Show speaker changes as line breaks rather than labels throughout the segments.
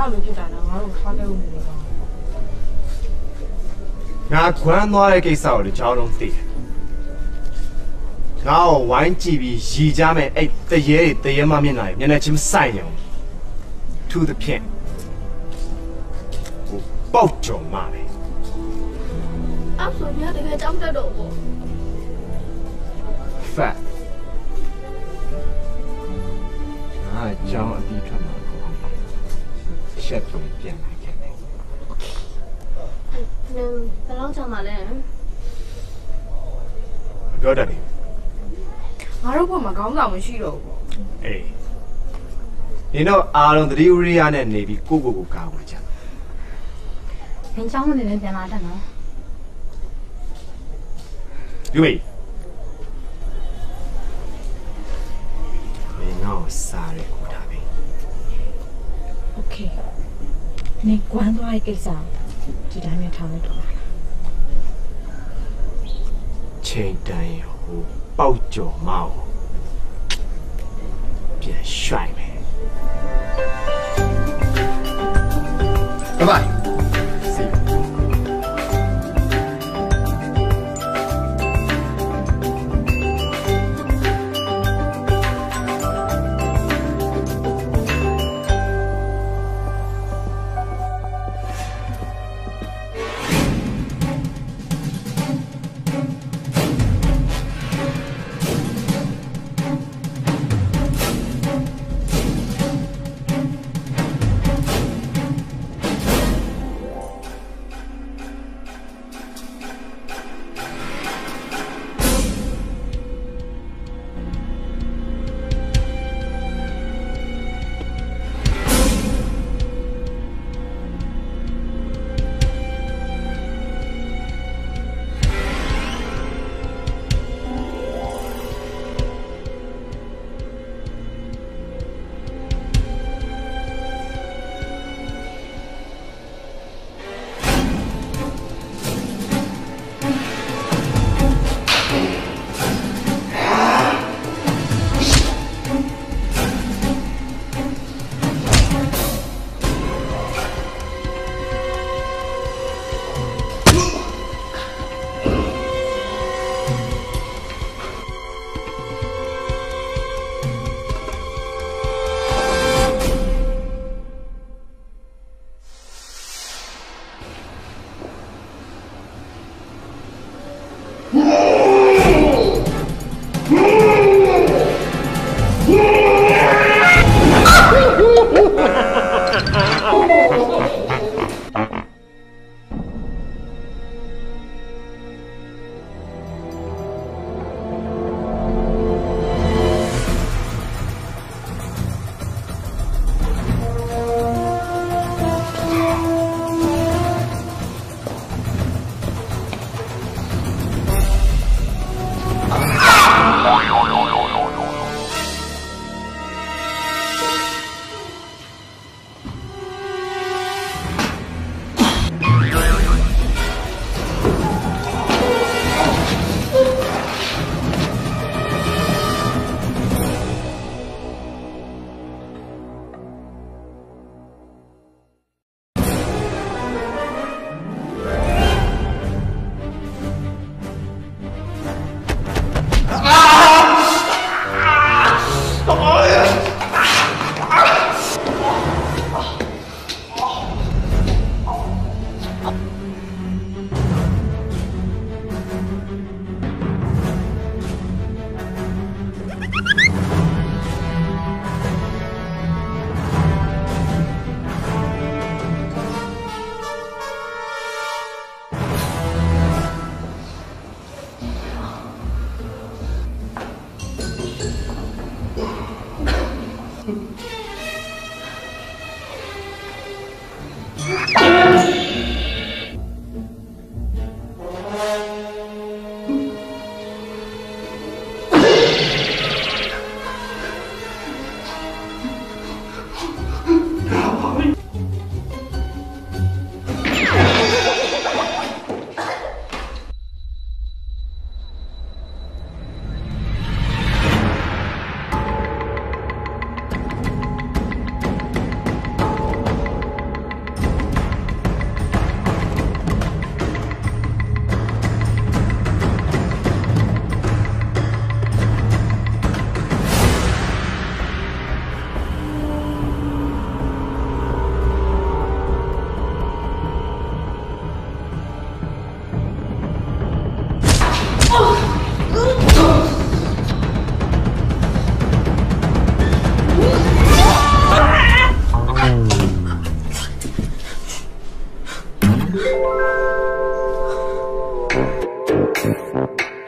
那路去打的，我卡给我们那个。
那关哪个给少的交通费？然后玩几笔西家们哎，这也嘛面来，原来这么善良，吐的片，我爆酒嘛呗。
阿叔，你还得给长得到不？
饭。啊，讲地看嘛，下头变来看来。
ဘယ်လောက်ကြာမှလဲ
ပြောတယ်လေ
ငါတို့ဘက်မှာခေါင်းဆောင်မရှိတော့ဘူး
အေးနင်တို့အားလုံးသတိဝရိယနဲ့နေပြီးကိုကာဝေးကြ
နင်เจ้าအနေနဲ့ပြန်လာတတ်နော်
ယူမေနင်တော့စားရဲကိုထားပြီ
โอเคနင်ကွမ်းသွားရဲ့ကိစ္စဒီတိုင်းနဲ့ထားလိုက်တော့လား
ချိန်တန်ရဟိုပေါက်ကြော်မောက်ပြန်ရွှိုက်မယ်ဘိုင်ဘိုင်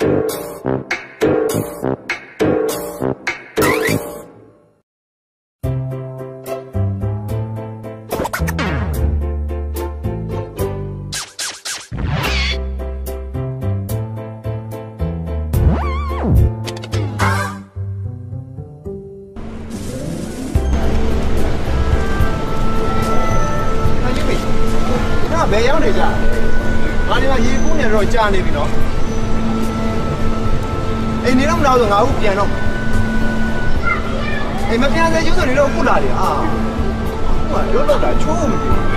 ဘယ်ရောက်နေကြလဲ။ငါဒီမှာရေကူးနေတော့ကြာနေပြီနော်။အိမ်နေတော့မလာဆိုငါ့ကိုပြန်တော့။အိမ်မပြန်သေးဘူးဆိုနေတော့ခုလာတယ်။ဟိုကလွတ်တော့တာချိုးမကြည့်ဘူး။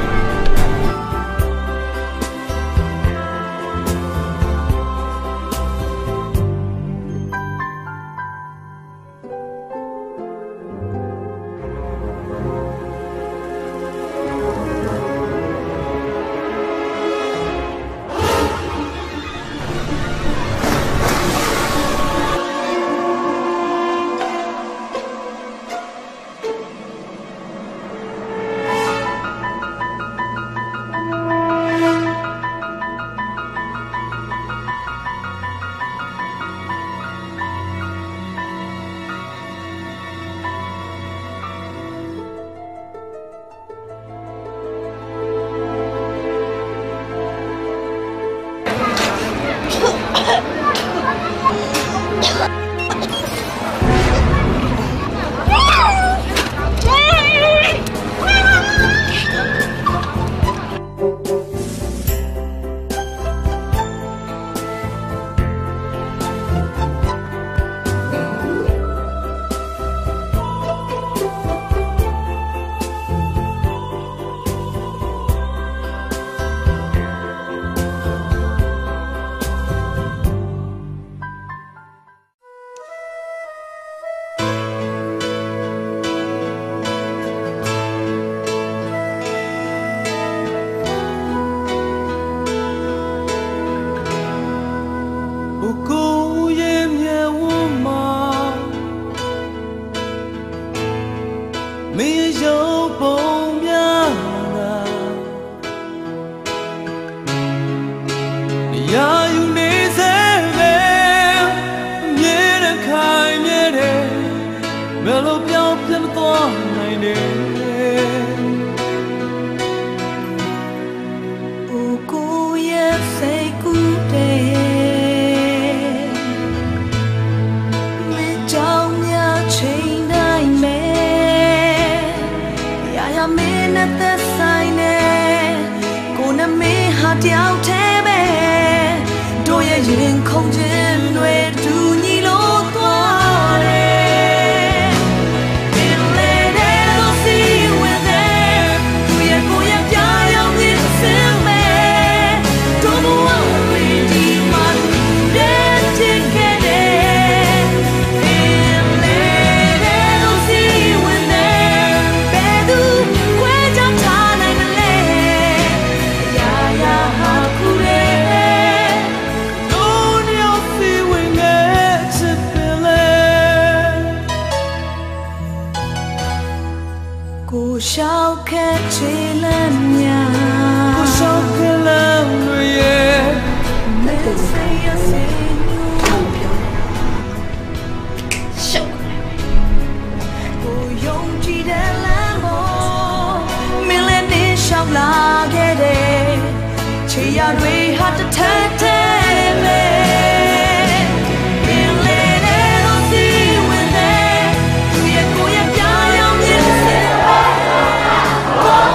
Oh,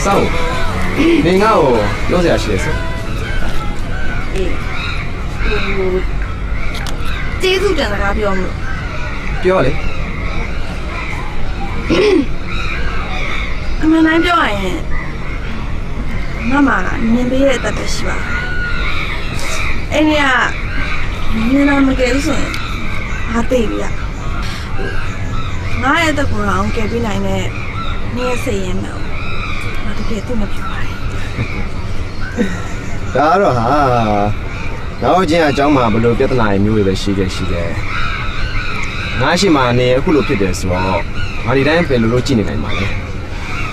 စောင့်နေငါ့ကိုပြောစရာရှိတယ်ဆို
ကျေးဇူးတင်စကားပြောမလို့
ပြောလေ
အမှန်တိုင်းပြောရရင်မမကမြင်ပေးတဲ့အသက်ပဲရှိပါအဲ့ဒီကမြင်တော့မကယ်ဘူးဆိုရင်ငါသိပြီငါရဲ့အသက်ကိုတော့ကယ်ပေးနိုင်တဲ့နေ့ရက်စိတ်ရင်တော့ငါတကယ်သိမဖြစ်ပါဘူး
ဒါတော့ဟာနောက်ချင်းအကြောင်းမှာဘလို့ပြဿနာမျိုးတွေပဲရှိခဲ့ငါရှိမှနေအခုလိုဖြစ်တယ်ဆိုတော့ငါဒီတိုင်းပဲလို့ကြည့်နေနိုင်ပါလေ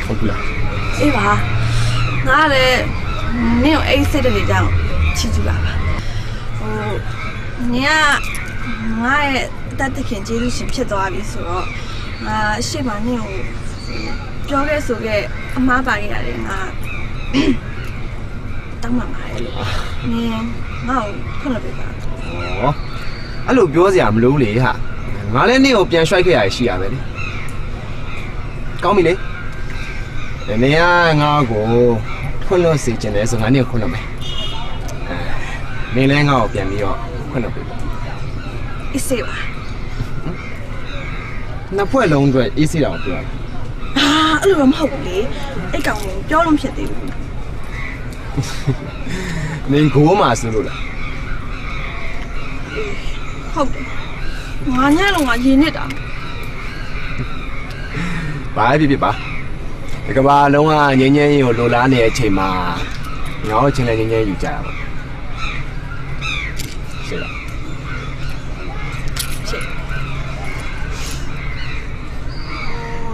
ဟုတ်ပြီလား
အေးပါငါလည်းနင့်ကိုအိတ်စိတ်တွေကြောင့်ချီးကျူးပါနင်ကငါရဲ့တတ်တခင်ကျေးဇူးရှင်ဖြစ်သွားပြီဆိုတော့ငါရှေ့မှာနင့်ကိုပြောခဲ့ဆိုခဲ့အမှားပါခဲ့ရတယ်ငါတောင်းပန်ပါတယ်လို့နင်ငါ့ကိုဖွင့်လို့ပြပါ
ဩအဲ့လိုပြောစရာမလိုလေဟာငါလည်းနေကိုပြန်ရွှိုက်ခဲ့ရရှိရပဲလေကောင်းပြီလေနေကငါ့ကိုဖွင့်လို့စီကျင်တယ်ဆိုငါနေကိုခွင့်လို့မယ်နေလည်းငါ့ကိုပြန်ပြီးတော့ခွင့်လို့ပြပါ
အစ်စေးပါ
နှစ်ဖွဲ့လုံးအတွက်အေးစေးတောင်ပြောတာ
အဲ့လိုတော့မဟုတ်ဘူးလေအဲ့ကောင်ကိုပြောလို့ဖြစ်သေးဘူး
နေကိုမှဆိုလို့လား
ဟုတ်တယ်ငါညလုံးကရင်နစ်တာ
ဘာဖြစ်ပါဒီကဘာလုံးကငင်းငင်းရင်ကိုလိုလားနေတဲ့အချိန်မှာငါ့ကိုချင်းလည်းငင်းငင်းယူကြတာပါရှင်းလား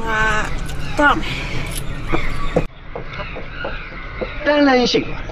ငါတော့မယ်
တန်းလန်းရှိသွား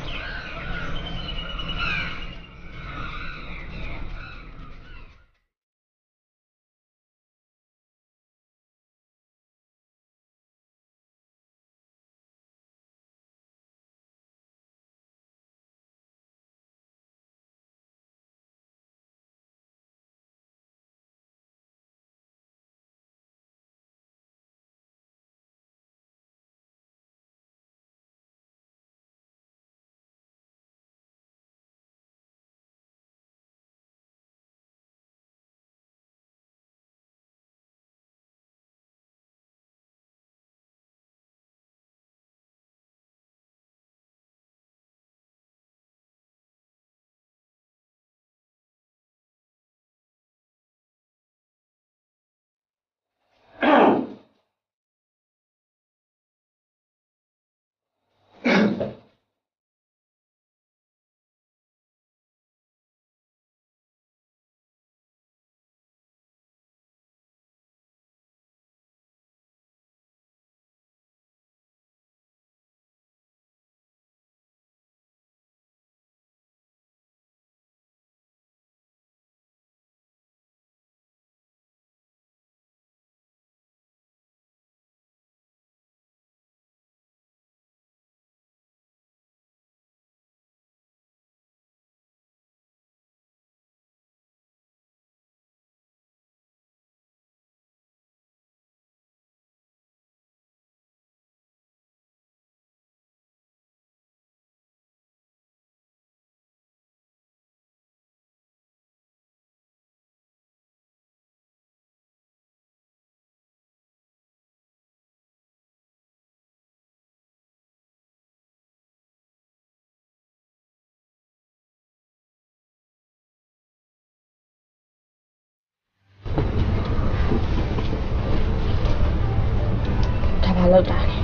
တယ်
လောက်တာလေ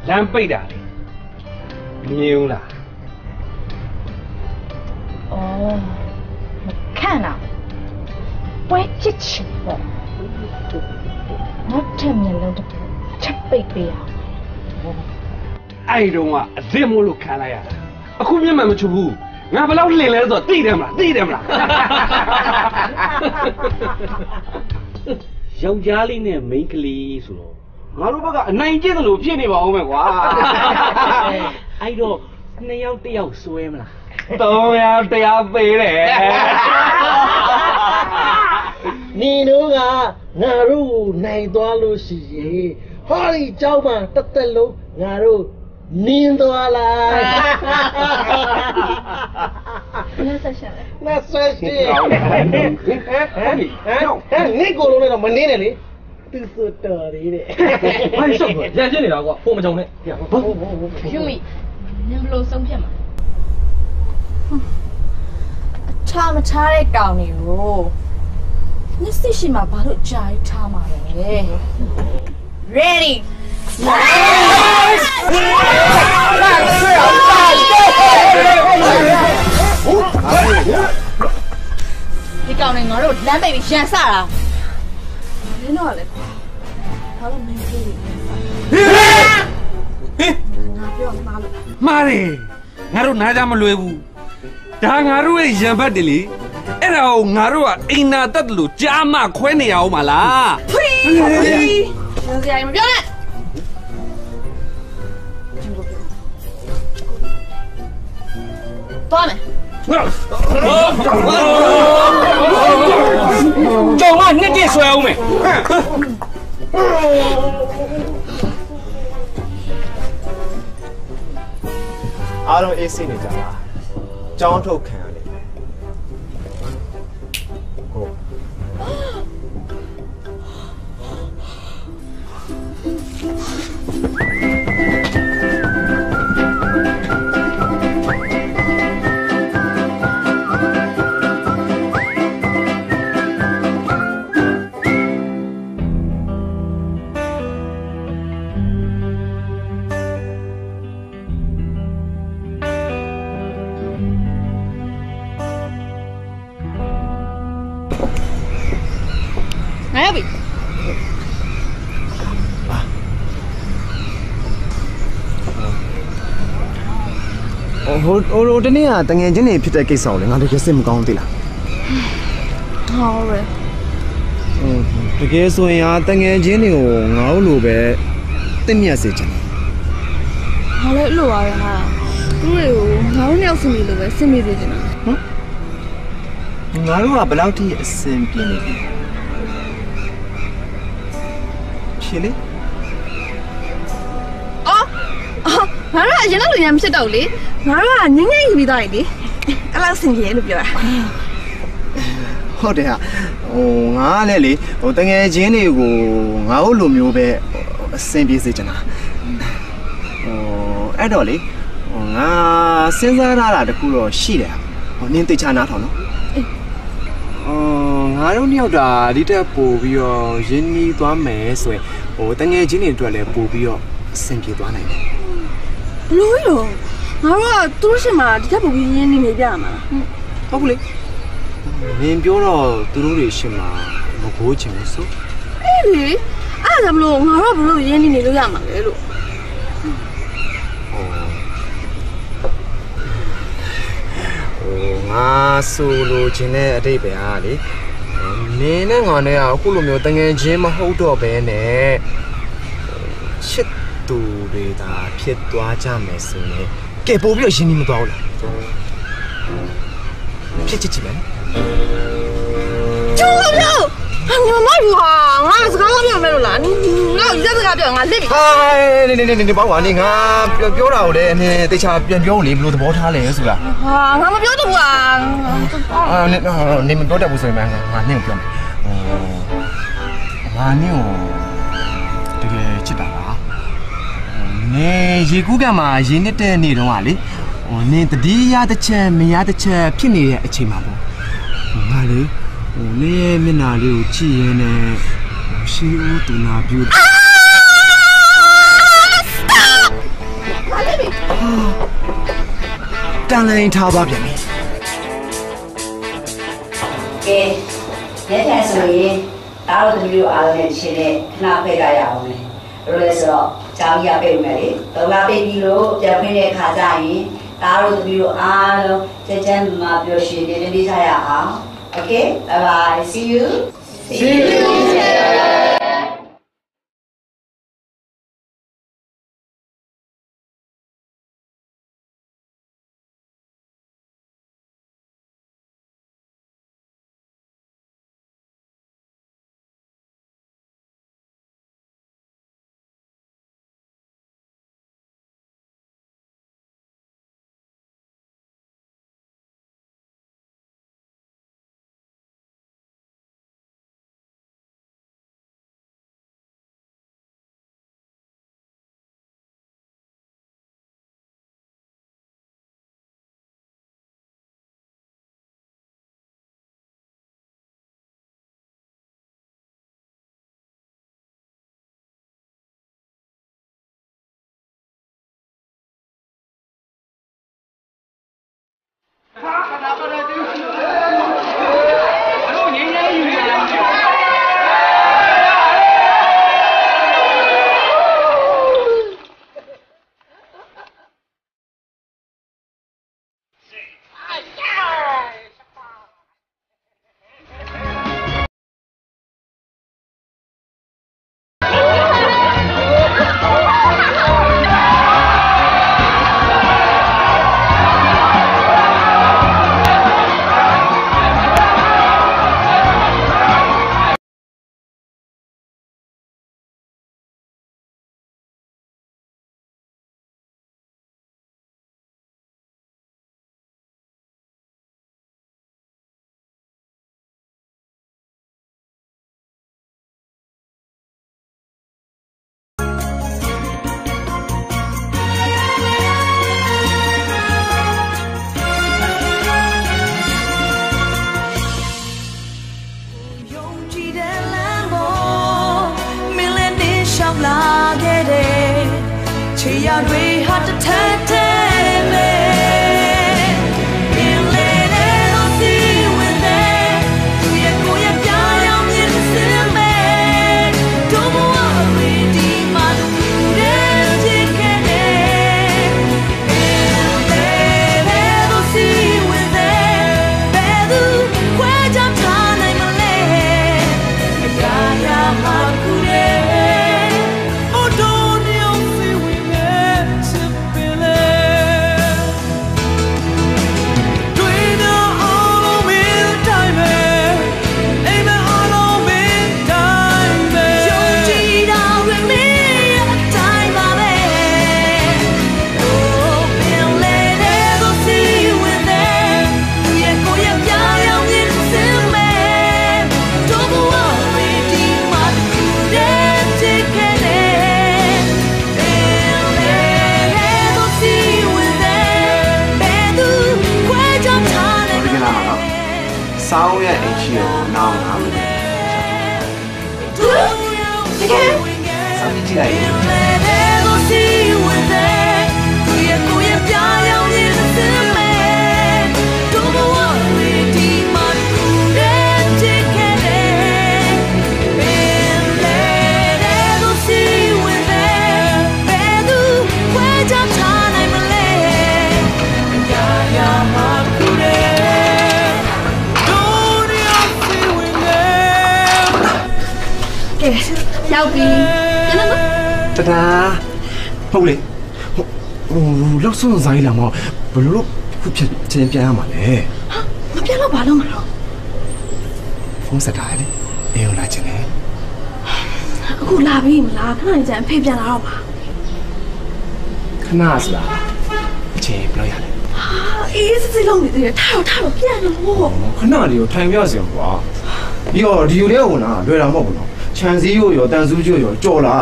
လမ်းပိတ်တာလေမြင်ဦးလား
အော်မခံတော့ပွဲချစ်ချင်ပေါ့နောက်ထပ်မျက်လုံးတစ်ခုချက်ပိတ်ပေးအောင်
အဲ့တုန်းကအစ်စ်မို့လို့ခံလိုက်ရတာအခုမျက်မှန်မချူဘူးငါဘယ်လောက်လင်လဲဆိုတော့သိတယ်မလားယောက်ျားလေးနဲ့မိန်းကလေးဆိုတော့ငါတို့ဘက်ကအနိုင်ကျင့်တယ်လို့ဖြစ်နေပါဦးမယ်ကွာအဲ့တော့2ယောက်1ယောက်စွဲမလား3ယောက်1ယောက်ပေးတယ်
နေတော့ကငါတို့နိုင်သွားလို့ရှိရင်ဟောဒီเจ้าမှာတက်တက်လုံးငါတို့ နင်းသွားလိုက်
လက်ဆက်ရှင်လေ
那算是，你过路那个门里的哩，都是道理的。
哎，上哥，人家你那个，我们讲的。
ဖြူမီနင်ဘလို့ဆုံးဖြတ်မှာ
ထားမထားတဲ့ကောင်တွေကိုနှစ်စစ်ရှိမှဘာလို့ကြာရီထားမှာလဲ Ready ဒီကောင်တွေငါတို့လမ်းပိတ်ပြီးရန်စတာ
နင်းတော့လေဘာလို့မင်းပြေးနေလဲငါပြောမှာလို့
မှားတယ်ငါတို့နားကြမလွယ်ဘူးဒါငါတို့ရဲ့ရံဖတ်တယ်လေအဲ့ဒါကိုငါတို့ကအိမ်နာတက်တယ်လို့ကြားမခွဲနေရအောင်မလား
ပြောစရာမပြောနဲ့သွားမယ်
ကြောင်ကနှစ်တိဆွဲအောင်မယ်
အားလုံးအေးစိနေကြလားကြောင်းထုတ်ခံရလိမ့်မယ်ဟုတ်
ငါရပြီ
ဟိုတနေ့ကတငယ်ချင်းတွေဖြစ်တဲ့ကိစ္စကိုလေငါတကယ်စိတ်မကောင်းသေးလား
ဟောရဲ
တကယ်ဆိုရင်ဟာတငယ်ချင်းတွေကိုငါတို့လိုပဲတင့်မြတ်စေချင်တယ်
ငါလည်းအဲ့လိုပါပဲဟာသူတွေကိုငါတို့နှစ်ယောက်စင်နေလို့ပဲစင်နေစေချင်တာ
ငါတို့ကဘယ်လောက်ထိအဆင်ပြေနေပြီဖြေလေ
ငါတို့ကအရင်ကလိုရမ်းမဖြစ်တော့လေငါတို့ကငင်းငင်းယူပြီးသားလေအဲ့လောက်စင်ကြီးလို့ပြောတာ
ဟုတ်တယ်ဟာငါကလည်းလေတငယ်ချင်းတွေကိုငါတို့လိုမျိုးပဲအဆင်ပြေစေချင်တာအဲ့တော့လေငါစဉ်းစားရတာတခုတော့ရှိတယ်နင်းသိချာနားထောင်နော်ငါတို့နှစ်ယောက်တာဒီတက်ပို့ပြီးတော့ရင်းနှီးသွားမယ်ဆိုရင်တငယ်ချင်းတွေအတွက်လည်းပို့ပြီးတော့အဆင်ပြေသွားနိုင်တယ်
ဘလို့ရောငါတို့ကသူတို့ရှင်မှာဒီထက်ပိုပြီးရင်းနေနေပြရမှာ
ဟုတ်ဘူးလေမင်းပြောတော့သူတို့တွေရှင်မှာမဘိုးချင်ဘူးဆို
အေးလေအဲ့ဒါမလို့ငါတို့ကဘလို့ရင်းနေနေလို့ရမှာလဲလို့
ငါဆိုလိုချင်တဲ့အတိတ်ပဲဟာလေနင်းနဲ့ငါနဲ့ကအခုလိုမျိုးတငယ်ချင်းမဟုတ်တော့ဘဲနဲ့ချစ်သူတွေသာဖြစ်သွားကြမယ်ဆိုရင်ကဲပို့ပြီးတော့ရင်းနှီးမသွားဘူးလားဖြစ်ချစ်ချင်မယ်
ကျိုးပြောဟာငါမဘူးဟာငါစကားပြောမယ်လို့လားငါရက်စကားပြောငါလက်ပြီ
ဟာနေပေါ့ကွာနေငါပြောတာကိုလည်းအနေတေချာပြန်ပြောလေဘယ်လိုသဘောထားလဲဆိုတာ
ဟာငါမပြောတော့ဘူးဟာ
နေမပြောတတ်ဘူးဆိုရင်ငါနင့်ကိုပြောမယ်ငါနင့်ကိုတကယ်ချစ်တာလားနေရေကူးကမှာရင်းနေတဲ့နေ့တုန်းကလေနင်တတိယတစ်ချက်မရတစ်ချက်ဖြစ်နေတဲ့အချိန်မှာပေါ့ငါလေနင်ရဲ့မျက်နှာလေးကိုကြည့်ရင်းနဲ့ရှိဦးတူနာပြူတန်လိုင်းထားပါပြန်ပြီ
ကဲရက်ထန်ဆိုရင်ဒါတို့သမီးတို့အားလုံးနဲ့ရှင်နဲ့ခဏဖိတ်ကြရအောင်လေဘယ်လိုလဲဆိုတော့ကျောင်းကြီးကပိတ်မယ်လေတော့လာပိတ်ပြီးလို့ပြန်ဖွင့်တဲ့ခါကျရင်ဒါတို့သမီးတို့အားလုံးကြကြမ်းမာပျော်ရွှင်နေကြရအောင် Okay bye bye see you see you
ချေရတွေဟာတထက်ထဲမဲ့
ဆောင်းရဲ့အိမ်ရှိကိုနောင်လာမယ်တကယ်ဆောင်းကြည့်လိုက်
ရောက်ပြီပြန်တော့
တဒါဟုတ်လေလောက်စွန်းဆိုင်လာမဘလို့ခုပြန်ရမှာလဲ
ဟာမပြန်တော့ဘာလို့မလို့
ဖုန်းဆက်ထားလေအေးလာချင်တယ်
အခုလာပြီမလားခဏနေကျအဖေပြန်လာတော့ပါ
ခဏဆိုတာအချိန်ဘယ်လောက်ရလဲ
ဟာအေးစစ်စစ်လုံးနေသေးတယ်ထားတော့ပြန်လို့
ခဏလေးကိုထိုင်ပြစီအောင်ကွာပြီးတော့ဒီလိုလေးဝင်လာလွယ်တာမဟုတ်ဘူးနော်ခြံစည်းရောတန်ဆူးကျို့ရောကြော်လာ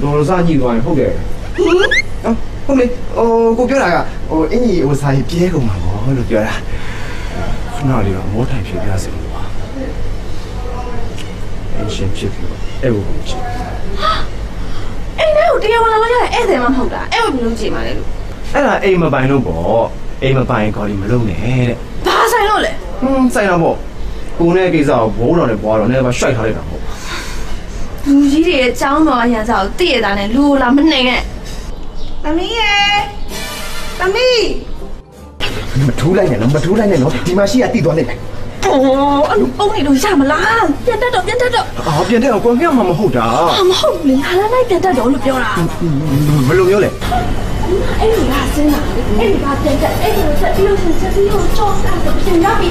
တော်စားညှိသွားရင်ဟုတ်တယ်ဟုတ်လေကိုပြောတာကအင်ကြီးစားရင်ပြဲကုန်မှာပေါ့လို့ပြောတာခဏလေးတော့မောထိုင်ဖြစ်ပြစီကွာအရှင်ဖြစ်ပြီအဲ့ဘုံချစ်
အဲ့ဒါကိုတရားဝင်လာလို့ရတဲ့ဧည့်သည်မှမဟုတ်တာအဲ့ဘယ်လိုကြည့်မှလဲလို့
အဲ့ဒါအိမ်မပိုင်လို့ပေါ့အိမ်မပိုင်ခေါ်ဒီမလုံးနဲ့တဲ့
ဘာဆိုင်လို့လဲ
ဆိုင်တော့ပေါ့ကိုနဲ့ကိစ္စကိုဘိုးတော်နဲ့ဘွားတော်နဲ့ပါရွှိုက်ထားလိုက်တာပေါ့
လူကြီးတွေရဲ့ចောင်းတော်အရန်စားကိုတည့်ရတာနဲ့လူလာမနှိမ်နဲ့သမီးရဲ့သမီး
မထူးလိုက်နဲ့နော်ဒီမှာရှိရတိသွားလိုက်မယ်
အဲ့လိုပုံနေလို့ရမလားပြန်တက်တော့ပြန်တက်
အောင်ကိုငှက်မှမဟုတ်တာ
မဟုတ်ဘူးလေဟာလိုက်ပြန်တက်တော့လို့ပြောတာ
ဘယ်လိုမျိုးလဲ
အဲ့ဒီကစင်းတာအဲ့ဒီကပြန်တက်အဲ့ဒီကိုဆက်ပြီးတော့ကြောက်တာတော့ပြန်ရပြီ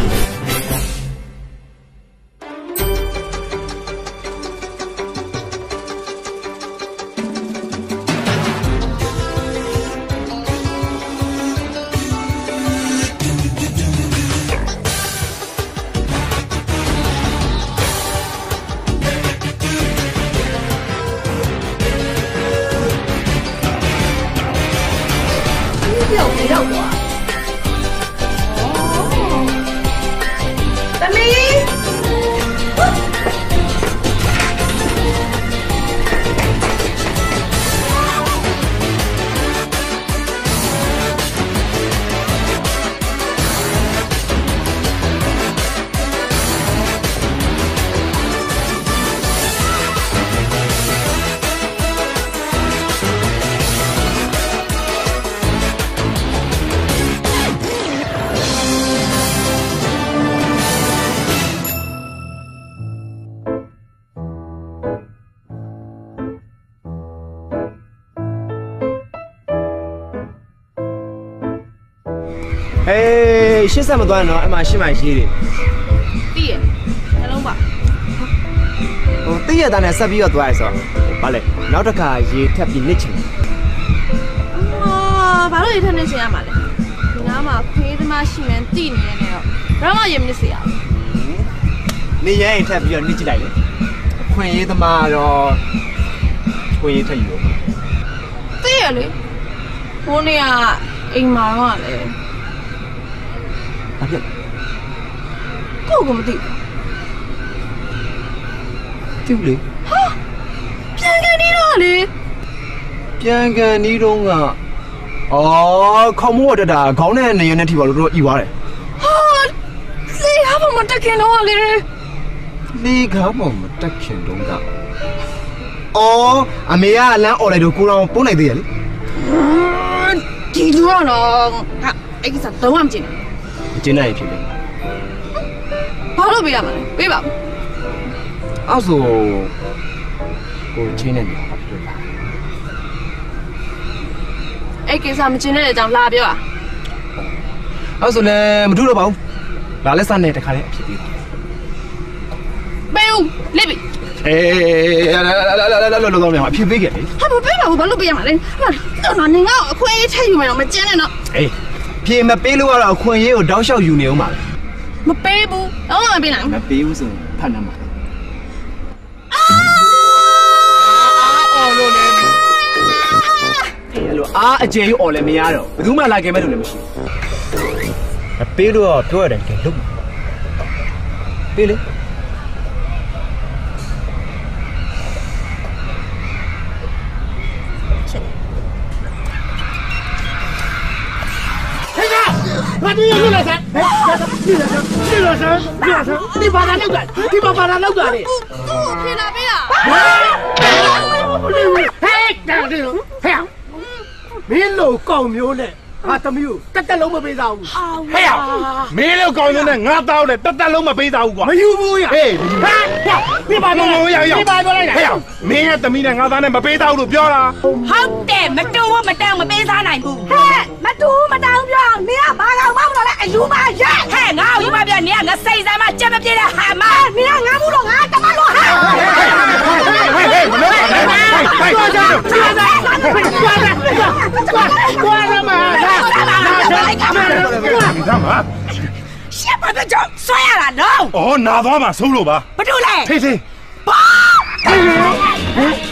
ရောက်သွားသမီး
ရှစ်ဆက်မသွားနော်အမှရှစ်မှရေးတယ်
သိရနှလုံးပါ
သိရတာနဲ့ဆက်ပြီးတော့သွားရဆိုဘာလဲနောက်တစ်ခါရေးထပ်ပြီးနစ်ချင်
ဘာလို့ရေးထပ်နစ်ချင်ရမှာလဲဒီနားမှာခွေးသမားရှိမှန်းသိနေနေတော့ဘာမှရေးမနစ်စေရဘူး
နေရင်ထပ်ပြီးတော့နစ်ကြည့်လိုက်လေခွင်ရေးသမားတော့ခွင်ရေးထပ်ယူတော့
သိရလေဘိုးနေကအိမ်မှာတော့လေ
ဘာဖြစ်
ကိုကမသိ
ဘူးလေ
ဟာပြန်ကနေတော့လေပြ
ပြန်ကန်နီးတော့ကခေါင်းမိုးတက်တာခေါင်းနဲ့နေရနဲ့ထိပါလို့တော့ဤသွားတယ်
ဟာလေဟာမတက်ခင်တော့လေ
လေကားပေါ်မတက်ခင်တော့ကအမေကအလန်းអော်လိုက်တော့ကိုတော်ပို့နိုင်သေးရလေ
ဒီလိုတော့အဲ့ကိစ္စတော့မကျင်
မကျင်နိုင်ဖြစ်တယ်
ဘာလို့ပေးရမှာလဲပေးပါ
အဲ့ဆိုကိုချင်းနေတယ်
အဲ့ကိစ္စမကျင်တဲ့အကြောင်းလာပြော
အဲ့ဆိုလည်းမထူးတော့ပါဘူးလာလက်စနဲ့တခါလေးအဖြစ်ပေးပါ
ပေးဦးလိပြီ
လောလောမြန်အဖြစ်ပေးခဲ့လေ
ဟာမပေးပါဘူးဘာလို့ပေးရမှာလဲဟာနေငါ့အခွင့်အရေးထည့်ယူမယ်တော့မကျင်နဲ့တော့
အေးပြေမပေးလို့ကတော့အခွင့်အရေးကိုတောက်လျှောက်ယူနေအောင်ပါ
မပေးဘူးတော့မပေးနိုင်
ဘူးမပေးဘူးဆိုဖတ်နေမှာအဲ့လိုအားအကျယ်ကြီးអော်လည်းမရတော့ဘယ်သူမှလာခဲ့မဲ့လို့လည်းမရှိဘူးပေးလို့တော့ပြောရတယ်ကဲလုပ်ပေးလေ
我这又来噻！哎，你老三，你把他弄断，你把他弄断的。
我骗哪边啊？
哎，这样这种，哎呀，没老高苗呢，怎么有？得龙没背到。哎呀，没老高苗呢，我到了，得龙没背到过。没有不呀？哎，你把我要，你把我来了。哎呀，没人怎么呢？我当然没背到路标了。
好的，没到我没到，没背上来不？嘿，没到没到标，你啊，把我忘了来，有嘛呀？嘿，我有嘛标？你啊，我谁在嘛？这么别的喊嘛？你啊，我不弄啊，怎么弄哈？
挂了嘛！你干嘛？
先把这酒摔下来喏。
哦，拿多嘛，收了吧。
不住嘞。
嘿嘿。
包。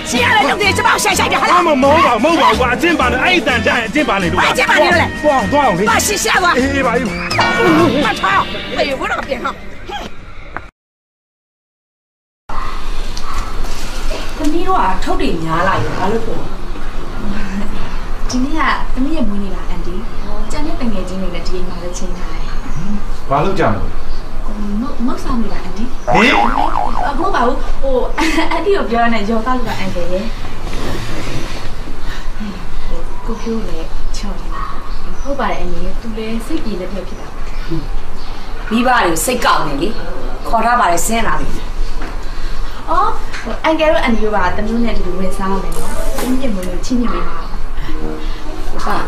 接下来就得去把我下下去。
他们冇吧，我真把那爱单家真把那路。
我真把那路嘞。
多少嘞？
把洗下我。
一把。
我操！哎呦，我那个边上。သမီးတို့ကထုတ်တွေများလာရောဘာလို့ပြော
ဒီနေ့ကသမီးရဲ့မွေးနေ့လားအန်တီကျန်တဲ့တငယ်ချင်းတွေလည်းဒီအိမ်မှာလည်းချိန်ထားတယ်
ဘာလို့ကြောင်လဲ
မဟုတ်ဆောင်နေတာအန်တီ
ဟင်
အခုပါဘူးဟိုအန်တီကိုပြောရတဲ့ယောဂလူကအန်တီရဲ့ကိုပြောလေချောင်းဟုတ်ပါတယ်အန်တီသူလည်းစိတ်ပြေလက်ပြဖြစ်တာ
မိဘတွေစိတ်ကောက်နေလေခေါ်ထားပါလေဆင်းလာပြီ
အော်အန်ကယ်တို့အန်တီတို့ကတမျိုးနဲ့ဒီလိုဝင်စားရမယ်နော်။တင်းပြင်းမလို့ချင်းချင်းပေးပါ။ဟုတ်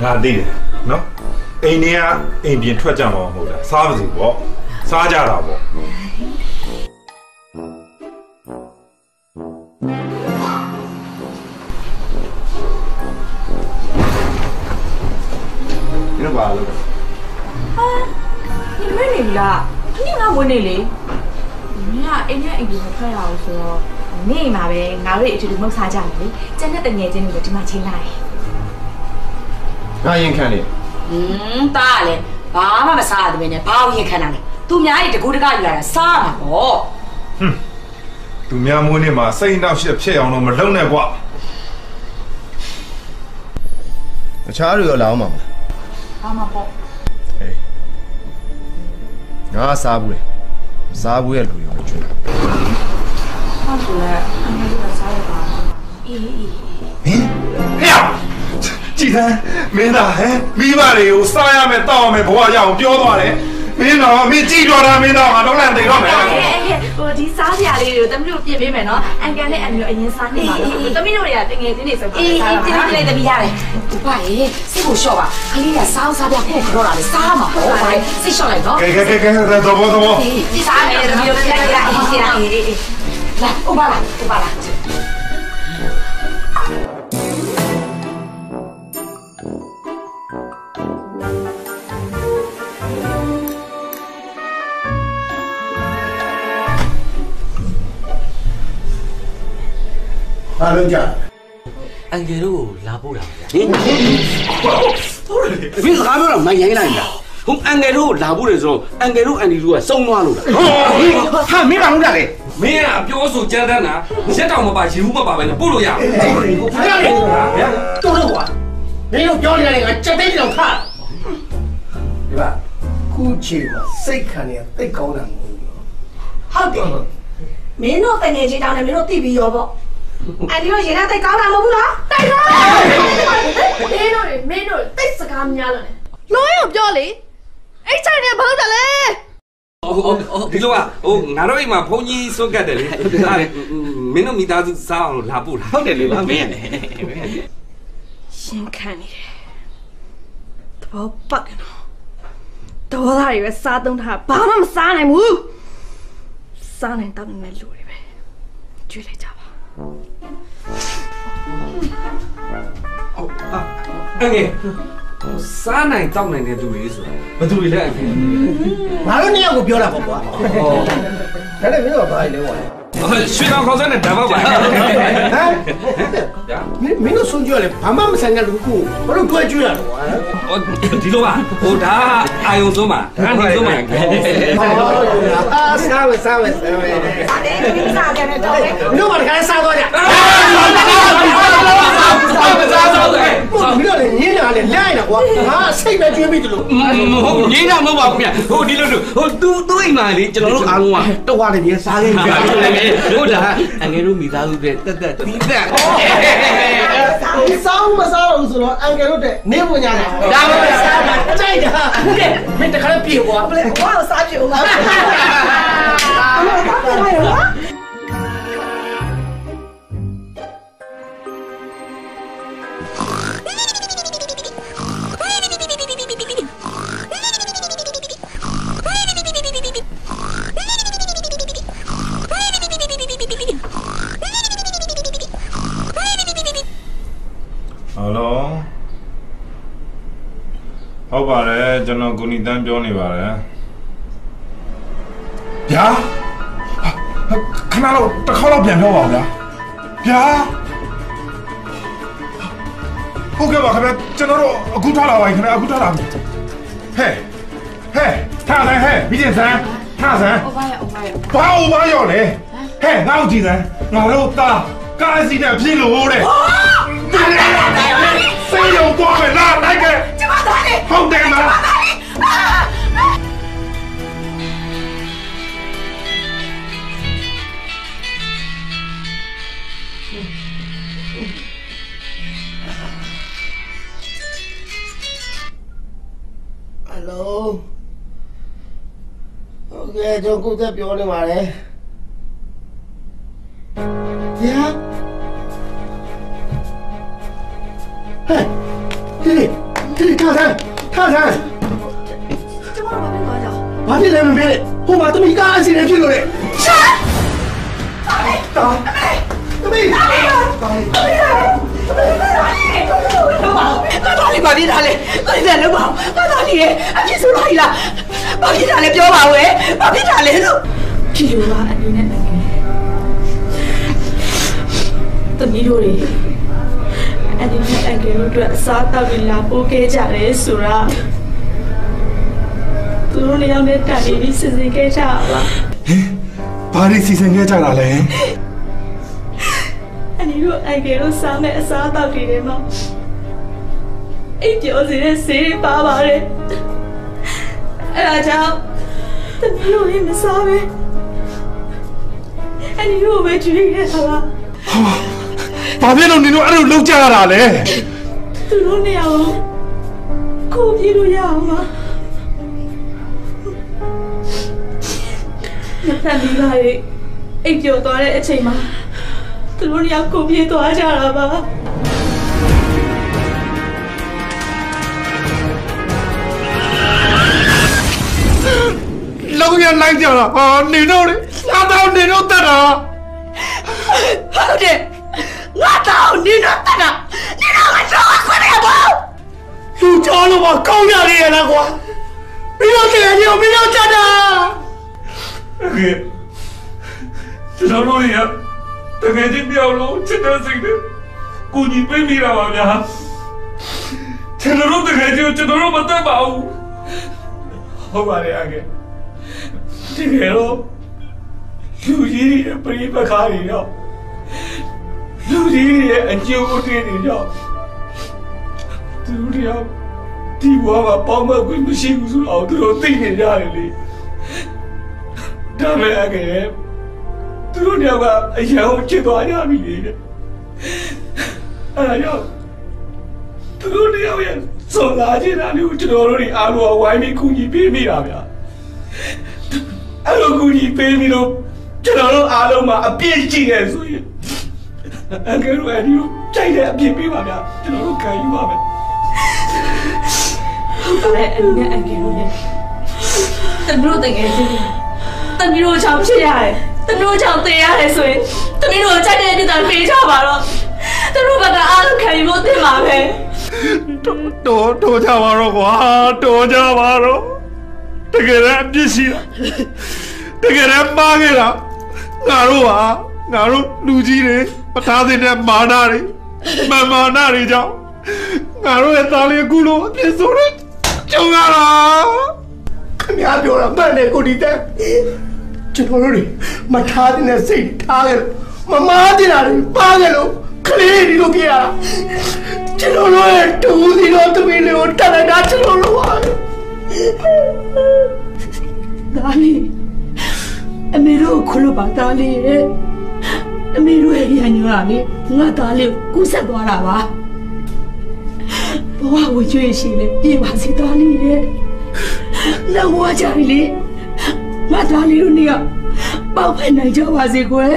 ငါသိတယ်နော်။အိမ်ထဲကအိမ်ပြင်ထွက်ကြမှာမဟုတ်လား။စားပါစီပေါ့။စားကြတာပေါ့။ဒီတော့ဘာလို့
ဟာဒီမင်းနေလားဒီငါဝင်နေလေမင်းကအိမ်နဲ့အိမ်ကိုထွက်ရအောင်ဆိုတော့နေမှာပဲငါတို့အတူတူမဟုတ်စားကြမယ်လေကျန်တဲ့တငယ်ချင်းတွေဒီမှာချိန်လိုက်
ငါရင်ခံနေ
တားလေဘာမှမစားရတဲ့နဲ့ဘာလို့ရင်ခံတာလဲသူများတွေတကူတကယူလာတာစားမှာပေါ့
သူများမိုးနေမှာစိတ်နှောက်ရှက်ဖြစ်အောင်တော့မလုပ်နဲ့ကွာ
တခြားတွေရောလာအောင်မှာမလား
ဘာမှပေါ့
အေးငါစားဘူးလေစားဘူးရဲ့လူတွေပဲကျွေးတာ
ဟုတ်ကဲ့အမေတို့ကစားရပါအေးအေး
ဟင်ဟဲ့ကြည်စမ်းမင်းသားဟဲ့မိဘတွေကိုစားရမယ်တောက်ရမယ်ဘဝရအောင်ပြောသွားတယ်မင်းတော့မင်းကြည့်တော့တာမင်းတော့ငါတော့လည်းသိတော့မယ်
ဟိုဒီစားစရာလေးတွေကိုတမီးတို့ပြင်ပေးမယ်နော်အန်ကန်နဲ့အန်မျိုးအရင်စားနေပါလို့တမီးတို့တွေကတငယ်ချင်းတွေဆိုတော့
စားတာအေးတိတိတမီးရတယ်ဒီပါရေစိတ်ကိုလျှော့ပါခလေးကစားစားပြခုခေါ်တာလေစားမှာပေါ့ပါစိတ်လျှော့လိုက်နော်
ကဲတော့
ဒီစားနေတယ်မျိုးပြလိုက်အေးစီလာအေးလာဥပါလာ
အားလုံးကြ
အန်ကယ်တို့လာပို့တာဗျာဟင်ဟုတ်တယ်ဒီစကားပြောတော့မရိုင်းလိုက်လားဟုတ်အန်ကယ်တို့လာပို့တယ်ဆိုတော့အန်ကယ်တို့အန်ဒီတို့ကစုံသွားလို့လား
ဟာမင်းမဟုတ်တာလေ
မင်းကအပြောဆိုကြမ်းတမ်းတာရက်တောင်မပါရေဘူးမပါပဲနဲ့ပို့လို့ရအောင်
ကိုဖရတယ်တော်တော့ကွာမင်းတို့ပြောနေတယ်ကစက်သိန်းတောင်ခါဒီပါခုချိန်မှာစိတ်ခံရတိတ်ကောင်းတာမဟုတ်ဘူးဟုတ်တယ်မင်းတို့တငယ်ချင်းတောင်းတယ်မင်းတို့သိပြီးရောပေါ့အဲ့ဒီတော့ရေနဲ့တိတ်ကောင်းတာမဟုတ်ဘူးလားတိတ်တော့
မင်းတို့တိတ်စကားများလို့လေလွှဲကိုပြောလေအဲ့ချိုင်နေဘာလို့လဲ
ဒီလိုကငါတို့အိမ်မှာဘုန်းကြီးစွန့်ကတ်တယ်လေမင်းတို့မိသားစုစားအောင်လာပို့တာဟုတ်တယ်လေမင်းရတယ်
ရှင်ခံနေတယ်တဘောပတ်တယ်နော်တော်သားတွေပဲစားသုံးတာဘာမှမစားနိုင်ဘူးစားနိုင်တောင်းနေလူတွေပဲကျွေးလိုက်ကြပါ
အဲ့ဒီစားနိုင်တောက်နိုင်တဲ့သူတွေဆိုတာဘယ်သူတွေလဲအဲ့ဒီ
ငါတို့နှစ်ယောက်ကိုပြောတာပေါ့ကွာဒါနဲ့မင်းတို့ကဘာလဲကွာ
ရွှေတော်ခေါင်းစားနဲ့ဓာတ်ပေါက်ပါဟမ်
မင်းတို့ဆုံးကြရလေဘာမှမဆိုင်တဲ့လူကိုဘာလို့တွဲကျွေးရလဲကွာ
ဒီလိုပါဒါအာယုံဆုံးပါဒါနေဆုံးပါ
စားမယ်စားမယ်စားမယ်အဲ့ဒီစားကြတယ်တော့လေတို့ဘာခါစားတော့ကြမင်းတို့လည်းညင်းတာလည်းလိုက်တာကွာငါစိတ်ပဲကျွေးမိတယ်လို့
ဟုတ်ညင်းတာမဟုတ်ပါဘူးဗျဒီလိုသူ့အိမ်မှာလေကျွန်တော်တို့အားလုံးက
တော့ရတယ်ပြန်စားခဲ့ကြတယ်
ဟုတ်လားအငယ်တို့မိသားစုတွေတက်တက်တီးတက်
စောင်းမစားလို့ဆိုတော့အငယ်တို့တဲ့နေဝင်ကြတယ်ဒါပဲစားမှာကြိုက်တာဟုတ်တယ်မင်းတခါပြေကွာဘယ်ကွာစားပြေဦးလား
ဟုတ်ပါတယ်ကျွန်တော်ကိုနီတန်းပြောနေပါတယ်ဗျာခဏတော့တစ်ခါတော့ပြန်ပြောပါဦးဗျာဟုတ်ကဲ့ပါခင်ဗျကျွန်တော်တို့အခုထားလာပါခင်ဗျအခုထားလာဟဲ့ထားတယ်ဟဲ့ပြီးရင်စမ်းထားစမ်း
အိုဘာရဘာ
ရောလဲဟဲ့ငါ့ကိုကြည့်စမ်းငါတို့ကားစီးတဲ့ပြေးလို့တဲ့စေးရုံသွားမယ်လားလိုက်ခဲ့
ကျမသားလေး
ဟုတ်တယ်လား
ဟယ်လိုဟုတ်ကဲ့ကျွန်တော်ကိုသက်ပြောနေပါတယ်ဗျာဟဲ့ဒီထားစမ်း
ကျမဘာဖြစ်သွားကြ
ဘာဖြစ်လဲမမေးနဲ့ဟိုမှာတမီကားအစီအစဉ်ဖြစ်လို့လေရှာတမီ
ဘာဖြစ်တာလဲကိုယ်လည်းလုံးပါဘာသာလေးရဲ့အဖြစ်ဆိုလိုက်လားဘာဖြစ်တာလဲပြောပါဦးရဲ့ဘာဖြစ်တာလဲလို့
ဒီလိုကအတူနဲ့နိုင်ငံသမီးတို့တွေအဲ့ဒီနဲ့အကယ်လို့အတွက်အစားတောက်ပြီးလာပို့ခဲ့ကြတယ်ဆိုတာသူတို့လည်းရောက်တဲ့တိုင်ပြီးစစ်စစ်ခဲ့ကြပါ
ဘာလို့စီစဉ်ခဲ့ကြတာလဲ
အဲ့ဒီတို့အကယ်လို့စားမဲ့အစားတောက်တွေထဲမှာအိပ်ကျော်စီတဲ့ဆေးပါပါတယ်အဲ့ဒါကြောင့်သမီးတို့လည်းမစားပဲအဲ့ဒီတို့ပဲကြွေးခဲ့တာပါ
ဘာဖြစ်လို့နင်တို့အဲ့လိုလုပ်ကြရတာလဲ
သူတို့နေအောင်ကိုပြေလို့ရအောင်ပါညဖန်ဒီပါလေအိပ်ကျော်သွားတဲ့အချိန်မှာသူတို့နေအောင်ကိုပြေသွားကြတာပါ
လုံးရလိုက်ကြတာဟာနေတော့လေစားတော့နေတော့တက်တာ
ဟုတ်တယ်ငါတော့နေတော့တက်တာနေတော့ငါတော့ခွင့်ရပါ
လူကြောလို့မကောင်းရရလားကွာပြီးတော့တကယ်ကြီးပြီးတော့တက်တာ
ကျွန်တော်တို့ရတကယ်ကြီးပြောလို့ချစ်တဲ့စိတ်နဲ့ကိုကြီးပေးမိတာပါဗျာကျွန်တော်တို့တကယ်ကြီးကျွန်တော်တို့မတတ်ပါဘူးဟုတ်ပါတယ်အကေတကယ်တော့ လူကြီးရဲ့ပြိပခါတွေတော့လူကြီးရဲ့အကျိုးအထည်တွေတော့သူတို့တွေကဒီဘဝမှာပေါင်းမခွင့်မရှိဘူးဆိုတော့သူတို့သိနေကြတယ်လေဒါမဲ့အကေသူတို့တွေကအရန်ကိုချစ်သွားကြပြီလေအဲ့ဒါကြောင့်သူတို့တွေရဲ့စွန်လာခြင်းတာမျိုးကျွန်တော်တို့တွေအားလုံးဝိုင်းပြီးကူညီပေးမိတာဗျာအဲ့လိုကူညီပေးပြီးတော့ကျွန်တော်တို့အားလုံးမှာအပြည့်ရှိနေဆိုရင်အကေတို့အဲ့ဒီကိုကြိုက်တဲ့အပြည့်ပေးပါဗျာကျွန်တော်တို့ခံယူပါမယ်
ဟုတ်ပါတယ်အငယ်တို့လည်းတမီးတို့တကယ်ချင်းတမီးတို့ချောင်းဖြစ်ရတယ်တမီးတို့ချောင်းတင်ရတယ်ဆိုရင်တမီးတို့ကြိုက်တဲ့ပြည်သားပေးချပါတော့သူတို့ဘက်ကအားလုံးခံယူဖို့တင်ပါပဲ
တော်ကြပါတော့ကွာတော်ကြပါတော့တကယ်လည်းအပြစ်ရှိတာတကယ်လည်းမှားခဲ့တာငါတို့လူကြီးတွေပထားတဲ့မာနာတွေမာနာတွေကြောင့်ငါတို့ရဲ့သားလေးအခုလိုအပြစ်ဆိုတော့ကြုံရတာ
ခင်ဗျားပြောတာမှန်တယ်ကိုဒီတဲ့ကျွန်တော်တို့တွေမထားတဲ့စိတ်ထားခဲ့မမားတင်တာတွေပါခဲ့လို့ခလေးဒီလိုကြရတာကျွန်တော်တို့ရဲ့တူစီတော့တမီးလေးကိုတတ်လိုက်တာကျွန်တော်တို့ပါ
ဒါလေးအမေတို့ခလို့ပါဒါလေးရဲ့အမေတို့ရဲ့ရန်ညွှန်းကလေငါသားလေးကိုကူးဆက်သွားတာပါဘဝဝကျွေးရှိလေပြေပါစေသားလေးရဲ့လောက်ဝကြပြီလေငါသားလေးတို့နေကပေါက်ဖက်နိုင်ကြပါစေကွယ်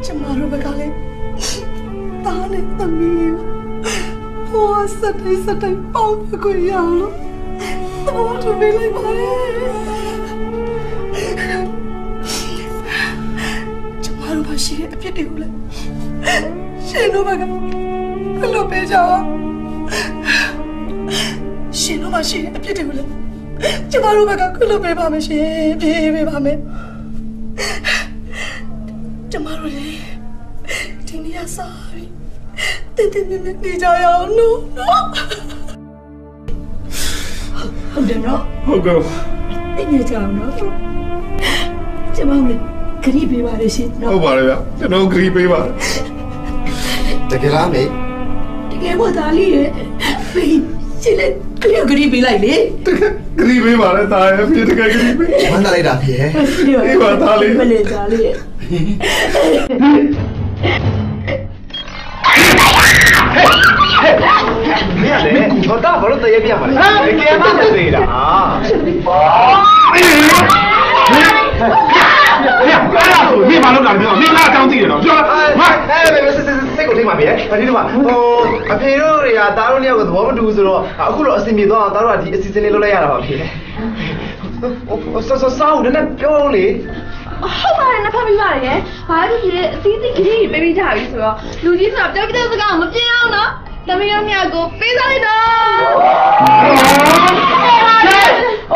ကျမတို့ဘက်ကလည်းတားနဲ့သမီးဟိုစတဲ့ပေါက်ဖက်ကိုရအောင်လို့တော့တူပေးလိုက်ပါလေကျမတို့ဘာရှိတဲ့အပြစ်တွေကိုလည်းရှင်တို့ဘက်ကဘယ်လိုပေးကြအောင်ရှင်တို့မရှိတဲ့အပြစ်တွေကိုလည်းကျမတို့ဘက်ကခွင့်လွှတ်ပေးပါမယ်ရှင်ပြေးပေးပါမယ်ကျမတို့လည်းဒီနေ့အစားပြီးတင်းတင်းမြတ်နေကြရအောင်နော်ဟုတ်တယ်နော်
ဟုတ်ကဲ့
တင်းနေကြအောင်နော်ကျမတို့ခရီးပေးပါလေရှင်နော်
ဟုတ်ပါတယ်ဗျကျွန်တော်ခရီးပေးပါ
တကယ်လားမေ
တကယ်ပေါ့သားလေးရဲ့ဖေးရှင်လည်းခရီးပေးလိုက်လေ
ခရီးပေးပါလေသားရဲ့ဖေးတကယ်ခရီးပေး
ဝမ်းသာလိုက်တာဖေး
ဒီပါသားလေး
မလေးသားလေးရဲ့
မင်းလည်းတော့ဘာလို့တရေပြပါလဲကဲမသေးတာ
你马路干的，你哪张嘴了？说，
စိတ်ကိုထိမှာပဲဒီလိုမှာဟိုအဖေတို့တွေကသားတို့နှစ်ယောက်ကသဘောမတူဆိုတော့အခုတော့အစီအပြေသွားသားတို့ကဒီအစီအစဉ်လေးလုပ်လိုက်ရတာပါဖေစောနည်းပြောလေ
ဟုတ်ပါတယ်နှစ်ဖက်ပြီးပါတယ်ဘာလို့ဒီအသီးသီးကြီးပေးပြီးကြပြီဆိုတော့လူကြီးဆိုတော့ပြောပြတဲ့စကားကိုမပြင်းအောင်နော်သမီးတို့မြောက်ကိုပေးစားလိုက်တော့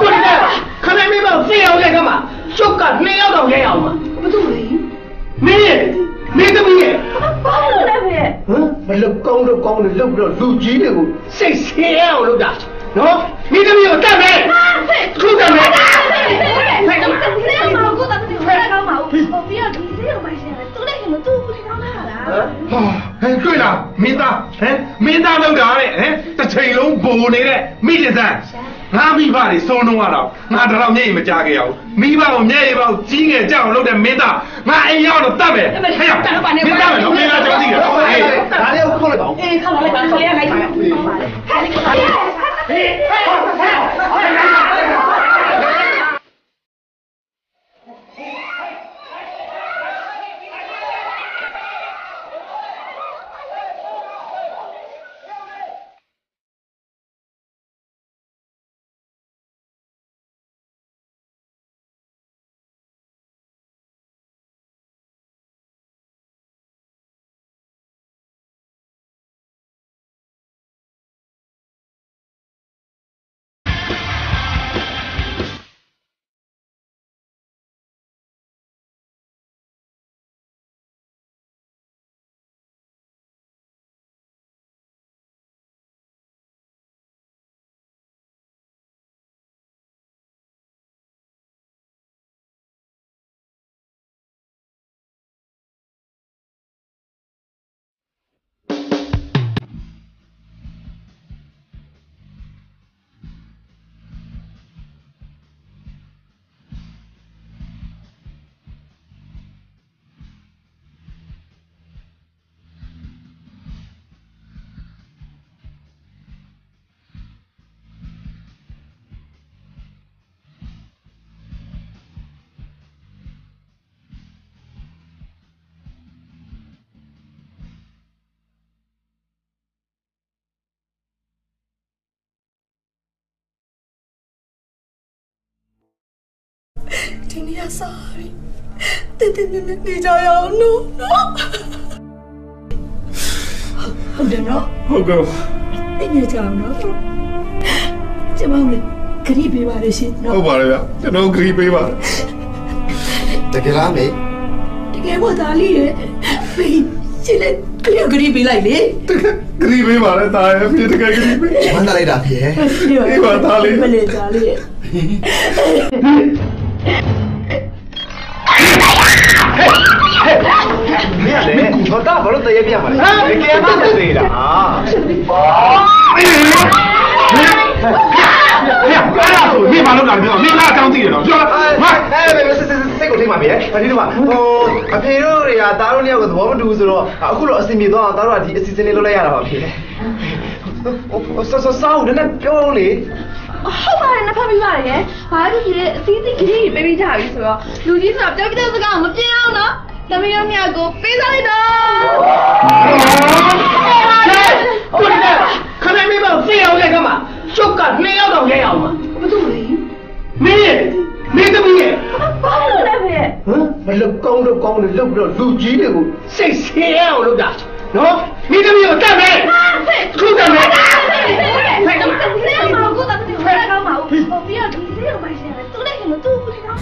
ကိုလေးခဏမင်းမဖေးအောင်လဲကမှာကျုပ်က2ယောက်တော့လဲအောင်မှာ
ဘာလို့လဲ
မင်းသမီးရဲ့
ဘာလို့လဲဖေ
မလုကောင်းလို့လုတ်ပြီးတော့လူကြီးတွေကိုစိတ်ဆင်းရအောင်လုပ်တာနော်မင်းသမီးကိုတတ်မယ်ခုတတ်မယ်
ဖေကမကိုတတ်တယ်ဖေကောင်းပါဦးဟိုပြီးတော့ဒီစေးကိုပိုင်ရှင်သူလည်းခင်သူ့ကိုထောင်းလာတာ
ဟဲ့တွေ့လားမင်းသားမင်းသားလောက်တာတဲ့တစ်ချိန်လုံးဘိုနေတဲ့မိကျစံငါမိဘတွေစိုးနှုံးရတော့ငါတော့မျက်ရည်မကြားခဲ့ရဘူးမိဘကိုမျက်ရည်ပေါက်ကြီးငယ်ကြအောင်လုပ်တဲ့မင်းသားငါအိမ်ရောက်တော့တတ်မယ်ဟဲ့မင်းသားမယ်နော်မင်းသားကြောက်ကြည့်ရအောင်
ဒါလေးကိုခေါ်လိုက်ပါဦး
အေးခေါ်လိုက်ပါခေါ်ရလိုက်ပါဟဲ့ ရစားပြီတင်းတင်းနေနေကြရအောင်နော်ဟုတ်တယ်နော်
ဟုတ်ကဲ့
တင်းနေကြအောင်နော်ကျမလည်းခရီးပေးပါလေရှင်နော်
ဟုတ်ပါလေဗျကျွန်တော်ခရီးပေးပါ
တကယ်လားမေ
တကယ်ပေါ့သားလေးရဲ့ဖေးရှင်လည်းခရီးပေးလိုက်လေ
ခရီးပေးပါလေသားရဲ့ဖေးတကယ်ခရီးပေး
ဝမ်းသာလိုက်တာဖေး
အေးပါသားလေး
မလေးသားလေးရဲ့
မင်းလေတော့ဘာလို့တရေပြမှာလဲကဲမတ်သေးတာ
အဲ့ဒါဆိုနေမလို့ကလည်းမင်းလားအကြောင်းသိတယ်နော်ပြော
ဟာစိတ်ကိုထိမှာပဲဒီတော့အဖေတို့တွေကသားတို့နှစ်ယောက်ကိုသဘောမတူဘူးဆိုတော့အခုတော့အစီအမြေသွားအောင်သားတို့ကဒီအစီအစဉ်လေးလုပ်လိုက်ရတာပါဖေဆောင်းနဲ့ပြောလေ
ဟုတ်ပါတယ်နှစ်ဖက်ပြီးပါတယ်ဘာလို့ဒီလေအသီးသီးကြီးပေးပြီးကြပြီဆိုတော့လူကြီးဆိုတော့ပြောကြတဲ့စကားမပြင်းအောင်နော်သမီးတို့မြတ်ကိုပေးစားလိုက်တော့
ဟုတ်တယ်ခဏမေးပါဖေးအောင်လေကမှာကျုပ်က2ယောက်တော့လဲအောင်ပါ
ဘာလို့လဲ
မင်းသမီးရဲ့
ဘာလို့လဲဖေ
မလုကောင်းတော့ကောင်းတယ်လုတ်ပြီးတော့လူကြီးတွေကိုစိတ်ဆင်းရအောင်လုပ်တာနော်မင်းသမီးကိုတတ်မယ်ခုတတ်မယ်
ဖေကမကိုတတ်တယ်ဖေကမကိုပြီးတော့ဒီလေးကိုပါရှင်သူလည်းမတူဘူးနော်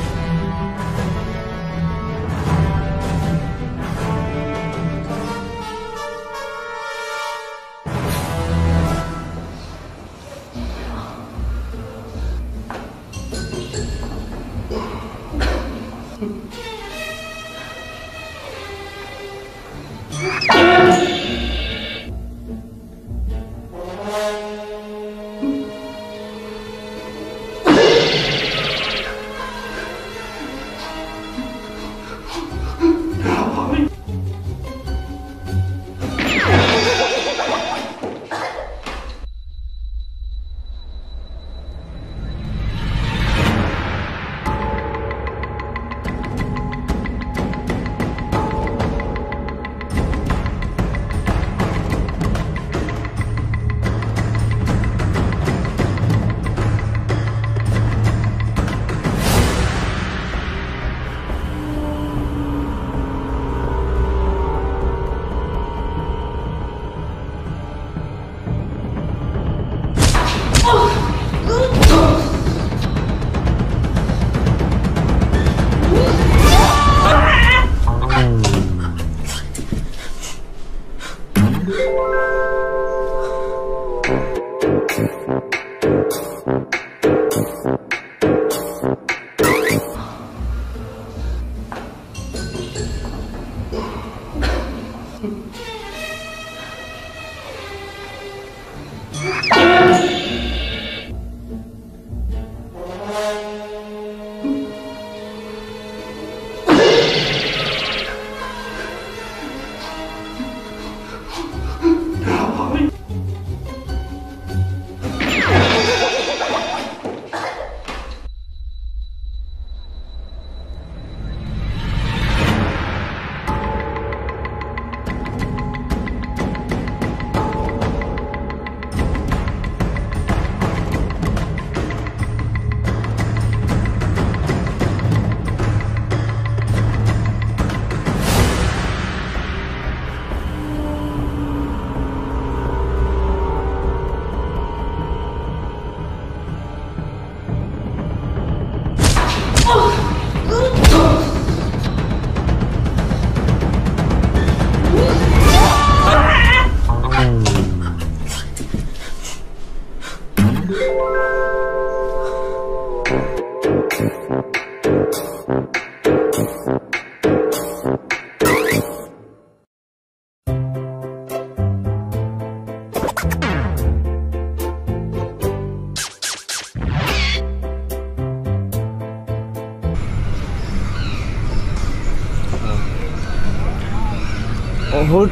ဟို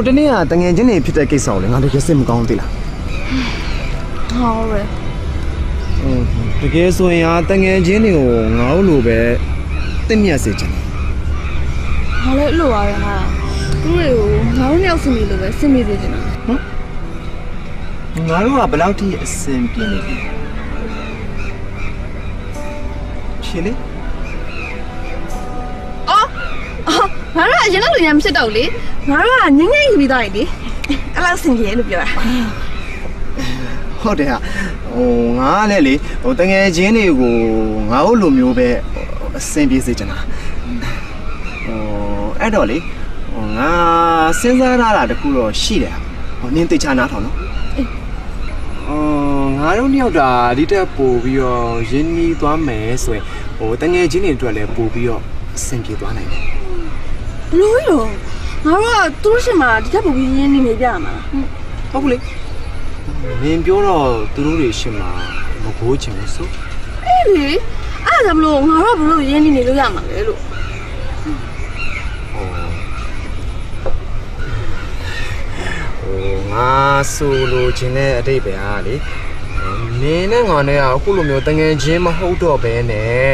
တနေ့ကတငယ်ချင်းတွေဖြစ်တဲ့ကိစ္စကိုလည်းငါတကယ်စိတ်မကောင်းသေးလား
ဟုတ်ပဲ
တကယ်ဆိုရင်တငယ်ချင်းတွေကိုငါတို့လိုပဲတင့်မြတ်စေချင်တယ်
ဘာလဲအဲ့လိုပါပဲဟာသူတွေကိုငါတို့နှစ်ယောက်စင်နေလို့ပဲစင်နေစေချင်တာ
ငါတို့ကဘယ်လောက်ထိအဆင်ပြေနေပြီရှင်လေ
ငါတို့ကရင်တော့လူရမ်းမဖြစ်တော့လေငါတို့ကငင်းငင်းယူပြီးသားလေအဲ့လောက်စင်ကြီးလို့ပြောတာ
ဟုတ်တယ်ဟာငါကလည်းလေတငယ်ချင်းတွေကိုငါတို့လိုမျိုးပဲအဆင်ပြေစေချင်တာအဲ့တော့လေငါစဉ်းစားရတာတခုတော့ရှိတယ်နင်းသိချာနားထောင်နော်ငါတို့နှစ်ယောက်တာဒီတက်ပို့ပြီးတော့ရင်းနှီးသွားမယ်ဆိုရင်တငယ်ချင်းတွေအတွက်လည်းပို့ပြီးတော့အဆင်ပြေသွားနိုင်တယ်
ဘလို့ရောငါတို့ကသူတို့ရှင်မှာဒီတက်ပို့ပြီးရင်းနှီးနေကြမှာ
ဟုတ်ဘူးလေမင်းပြောတော့သူတို့တွေရှင်မှာမကိုးချင်ဘူးဆို
အေးလေအဲ့ဒါမလို့ငါတို့ကဘလို့ရင်းနှီးနေလို့ရမှာလဲလို့
ငါဆိုလိုချင်တဲ့အတိတ်ပဲဟာလေနင်းနဲ့ငါနဲ့ကအခုလိုမျိုးတငယ်ချင်းမဟုတ်တော့ဘဲနဲ့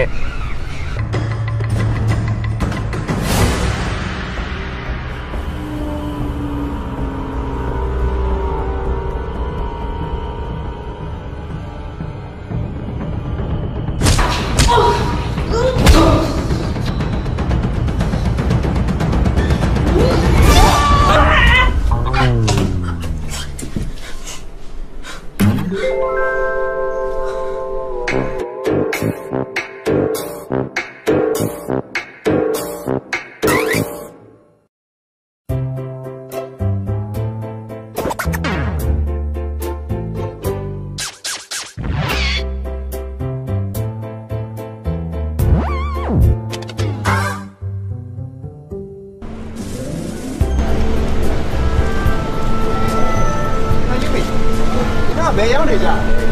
ဘယ်ရောက်နေကြ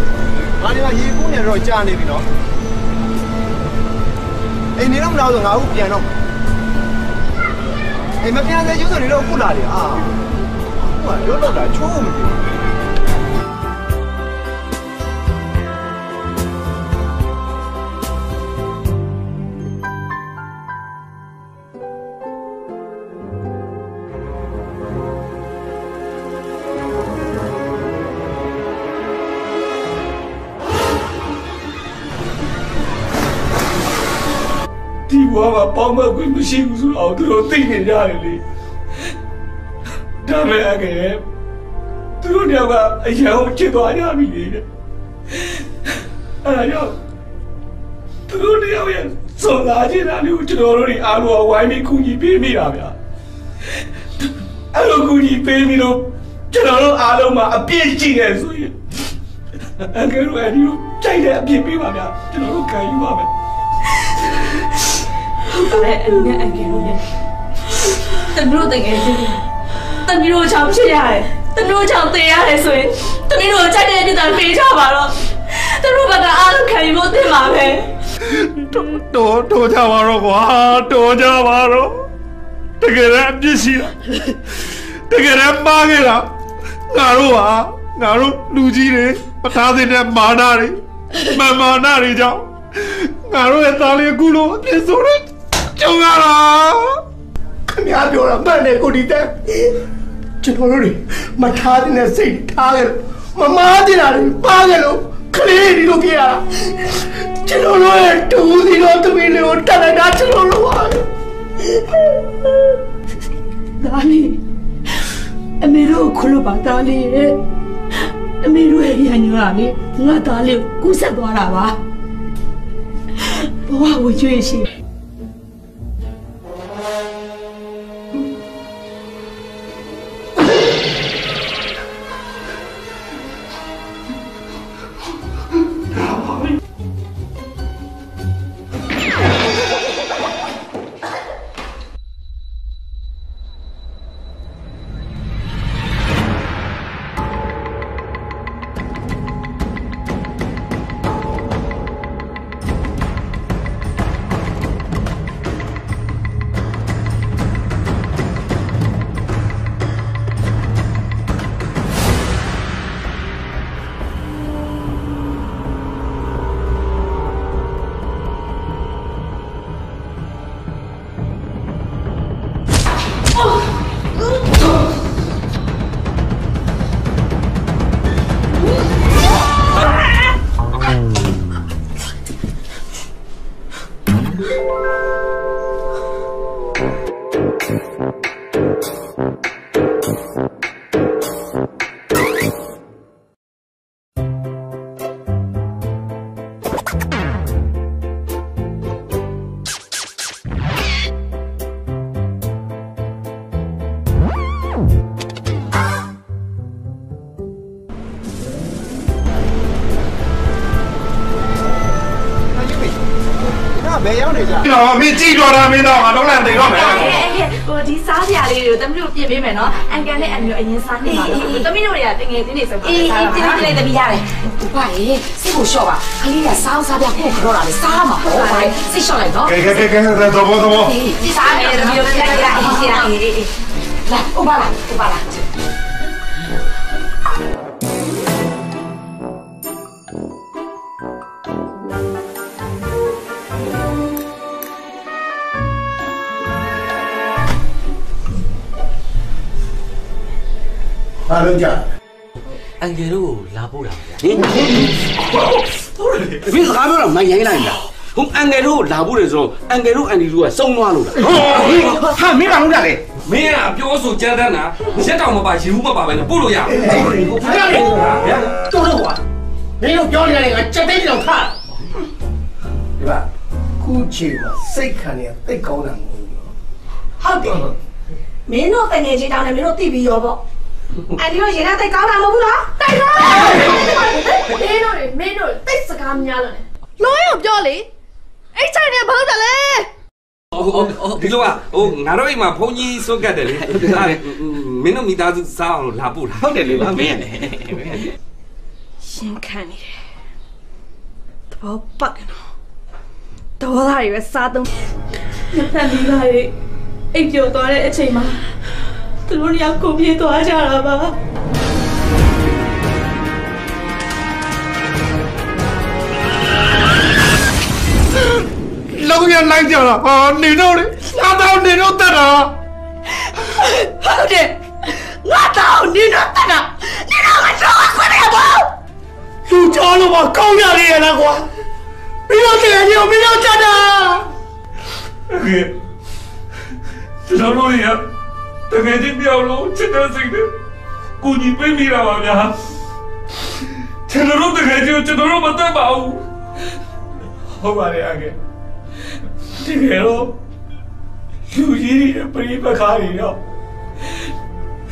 ။ငါဒီမှာရေကူးနေတော့ကြာနေပြီနော်။အိမ်နေတော့မလာဆိုငါအခုပြန်တော့။အိမ်မပြန်သေးဘူးဆိုနေတော့ခုလာတယ်။ဟိုကလွတ်တော့တာချိုးမဖြစ်ဘူး။
ဒီဘွားမှာပေါင်းမကွေးမရှိဘူးဆိုတော့သူတို့သိနေကြတယ်လေဒါမဲ့အကေသူတို့တွေကအရန်ကိုချစ်သွားကြပြီလေအဲ့ဒါကြောင့်သူတို့တွေရဲ့စွန်လာခြင်းတာမျိုးကျွန်တော်တို့တွေအားလုံးဝိုင်းပြီးကူညီပေးမိတာဗျာအဲ့လိုကူညီပေးပြီးတော့ကျွန်တော်တို့အားလုံးမှာအပြည့်ရှိတယ်ဆိုရင်အကေတို့အဲ့ဒီကိုကြိုက်တဲ့အပြည့်ပေးပါဗျာကျွန်တော်တို့ခံယူပါမယ်
အဲ့အငယ်လို့လေတမီးတို့တကယ်ချင်းတမီးတို့ချောင်းဖြစ်ရတယ်တမီးတို့ချောင်းတင်ရတယ်ဆိုရင်တမီးတို့ကြိုက်တဲ့ပြည်သားပေးချပါတော့သူတို့ဘက်ကအားလုံးခံယူဖို့တင်ပါပဲ
တော်ကြပါတော့ကွာတော်ကြပါတော့တကယ်လည်းအပြစ်ရှိတာတကယ်လည်းမှားခဲ့တာငါတို့လူကြီးတွေပထားတဲ့မာနာတွေမာနာတွေကြောင့်ငါတို့ရဲ့သားလေးအခုလိုအပြစ်ဆိုတော့ကျုံရတာခင်ဗျားပြောတာမှန်တယ်ကိုဒီတဲ့ကျွန်တော်တို့တွေမထားတဲ့စိတ်ထားခဲ့မမားတဲ့တာတွေပါခဲ့လို့ခလေးဒီလိုကြရတာကျွန်တော်တို့ရဲ့တူစီတော့တမီးလေးကိုတက်လိုက်တာကျွန်တော်တို့ပါ
ဒါလေးအမေတို့ခလို့ပါဒါလေးရဲ့အမေတို့ရဲ့ရန်ညွှန်းကလေငါသားလေးကိုကူးဆက်သွားတာပါဘဝကိုကြွေးရှိ
ဘယ်ရောက်နေကြ
နော်မင်းကြည့်တော့တာမင်းတော့ငါတော့လန့်နေတော့မယ်
ဟိုဒီစားစရာလေးတွေကိုသမီးတို့ပြင်ပေးမယ်နော်အန်ကန်နဲ့အန်မျိုးအရင်စားနေပါလို့သမီးတို့တွေကတငယ်ချင်းတွေဆိုတော့စားတာတင်းတင်းလေးသမီးရတယ်ဘာလဲစိတ်ကိုလျှော့ပါခလေးကစားစားပြခုတော့လာလေစားမှာပေါ့ဘာလဲစိတ်လျှော့လိုက်နော်
ကဲတော့
ဒီစားနေသမီးတို့ကြည့်လိုက်အေးလာဥပါလာ
ဘာလို့ကြာ
အန်ကယ်တို့လာပို့တာဗျာဟင်ဟုတ်တယ်မင်းစကားပြောတော့မရိုင်းလိုက်လားဟိုအန်ကယ်တို့လာပို့တယ်ဆိုတော့အန်ကယ်တို့အန်ဒီတို့ကစုံသွားလို့လား
ဟာမင်းလာလို့တာလေ
မင်းကပြောဆိုကြမ်းတမ်းတာရက်တောင်မပါရေဘူးမပါပဲနဲ့ပို့လို့ရ
ဗျာတော်တော့ကွာမင်းတို့ပြောနေတယ်ငါစက်သိန်းတောင်ခါဒီပါခုချိန်မှာစိတ်ခံရတိတ်ကောင်းတာမဟုတ်ဘူး
ဟုတ်တယ်မင်းတို့တငယ်ချင်းတောင်းတယ်မင်းတို့သိပြီးရောပေါ့အဲ့ဒီတော့ရေနဲ့တိတ်ကောင်းတာမဟုတ်ဘူးလားတိတ်ကောင်းမင်းတို့တိတ်စကားများလို့လေလို့ရပြောလေအဲ့ချိုင်နေဘာလို့လဲ
ဒီလိုကဟိုငါတို့အိမ်မှာဘုန်းကြီးစွတ်ကတ်တယ်လေမင်းတို့မိသားစုစားအောင်လာပို့တာ
ဟုတ်တယ်လေမင်းရတယ်
ရှင်းခံနေတယ်တဘောပတ်ကတော့တော်သားတွေပဲစားသုံး
ညဖန်ပြီးပါလေအိပ်ပျော်သွားတဲ့အချိန်မှာသူတို့ညကိုပြေးသွားကြတာပါ
လုံးရလိုက်ကြတာဟာနေတော့လေငါတော့နေတော့တက်တာ
ဟုတ်တယ်ငါတော့နေတော့တက်တာနေတော့ငါတော့ခွင့်ရပါ
လူကြောလို့မကောင်းရလေရလားကွာပြီးတော့တကယ်ကြီးမင်းတို့တက်တာ
ကျွန်တော်တို့ရတကယ်ချင်းပြောလို့ချစ်တဲ့စိတ်နဲ့ကိုကြီးပေးမိတာပါဗျာကျွန်တော်တို့တကယ်ချင်းကျွန်တော်တို့မတတ်ပါဘူးဟုတ်ပါရဲ့အကေတကယ်တော့လူကြီးရဲ့ပြိပခါတွေတော့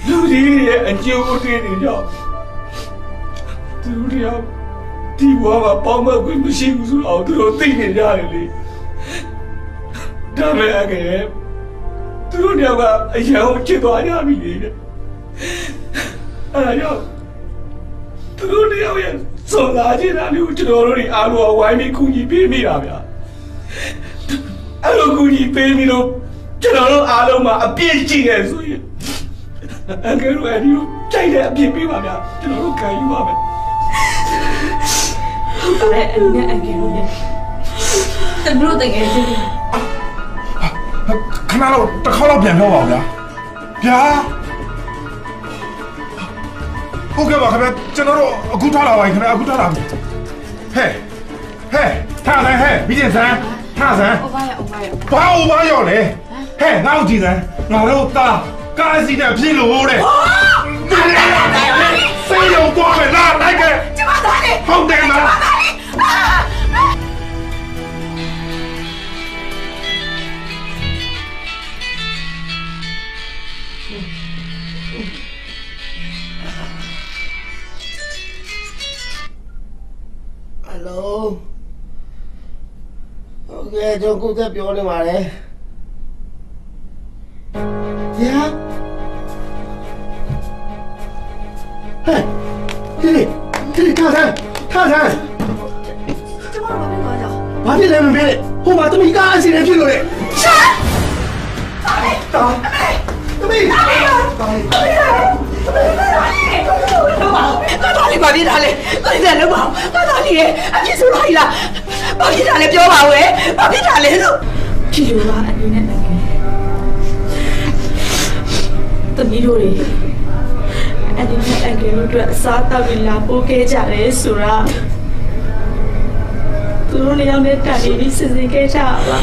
လူကြီးရဲ့အကျိုးအတွေ့တွေတော့သူတို့ဒီဘဝမှာပေါင်းမခွင့်မရှိဘူးဆိုတော့သူတို့သိနေကြတယ်လေဒါပေမဲ့အကေသူတို့ကအရန်ကိုချစ်သွားကြပြီလေအဲ့ဒါကြောင့်သူတို့ရဲ့စုံလာခြင်းတာမျိုးကျွန်တော်တို့တွေအားလုံးဝိုင်းပြီးကူညီပေးမိတာဗျာအဲ့လိုကူညီပေးပြီးတော့ကျွန်တော်တို့အားလုံးမှာအပြည့်ရှိနေဆိုရင်အကယ်လို့အဲ့ဒီကိုကြိုက်တဲ့အပြည့်ပေးပါဗျာကျွန်တော်တို့ခံယူပါမယ်
ဟုတ်ပါတယ်အငယ်အကယ်လို့တမလို့တကယ်ချင်း
ခဏတော့တစ်ခေါက်တော့ပြန်ပြောပါဦးဗျာဟုတ်ကဲ့ပါခင်ဗျကျွန်တော်တို့အခုထားလာပါခင်ဗျအခုထားလာဟဲ့ထားတယ်ဟဲ့ပြီးရင်စမ်းထားစမ်း
အိုဘာရ
ဘာအိုဘာရောလေဟဲ့ငါ့ကိုကြည့်စမ်းငါတို့သားကားစီနဲ့ပြေးလို့တဲ့ဆေးရုံသွားမယ်လားလိုက်ကဲ
ကျမသားလေ
ဟုတ်တယ်လား
ဟုတ်ကဲ့ကျွန်တော်ကိုသက်ပြောနေပါတယ်ညာဟဲ့ဒီထားစမ်း
ကျမတို့ဘာဖြစ်သွားကြ
ဘာဖြစ်လဲမမေးနဲ့ဟိုမှာတမီကားအစီအစဉ်ဖြစ်လို့လေ
ရှာ
တာတမီ
ဘာလေးပါပြတာလဲအဲ့ဒါလည်းမဟုတ်ဘာသာလေးရဲ့အဖြစ်ဆိုလိုက်လားဘာဖြစ်တာလဲပြောပါဦးရဲ့ဘာဖြစ်တာလဲလို့ဒီလိုပါအနေနဲ့သမီးတို့တွေအနေနဲ့အကယ်လို့အတွက်အစားတောက်ပြီးလာပို့ခဲ့ကြတယ်ဆိုတာသူတို့လည်းရောက်တဲ့တိုင်ပြီးစစ်စစ်ခဲ့ကြပါ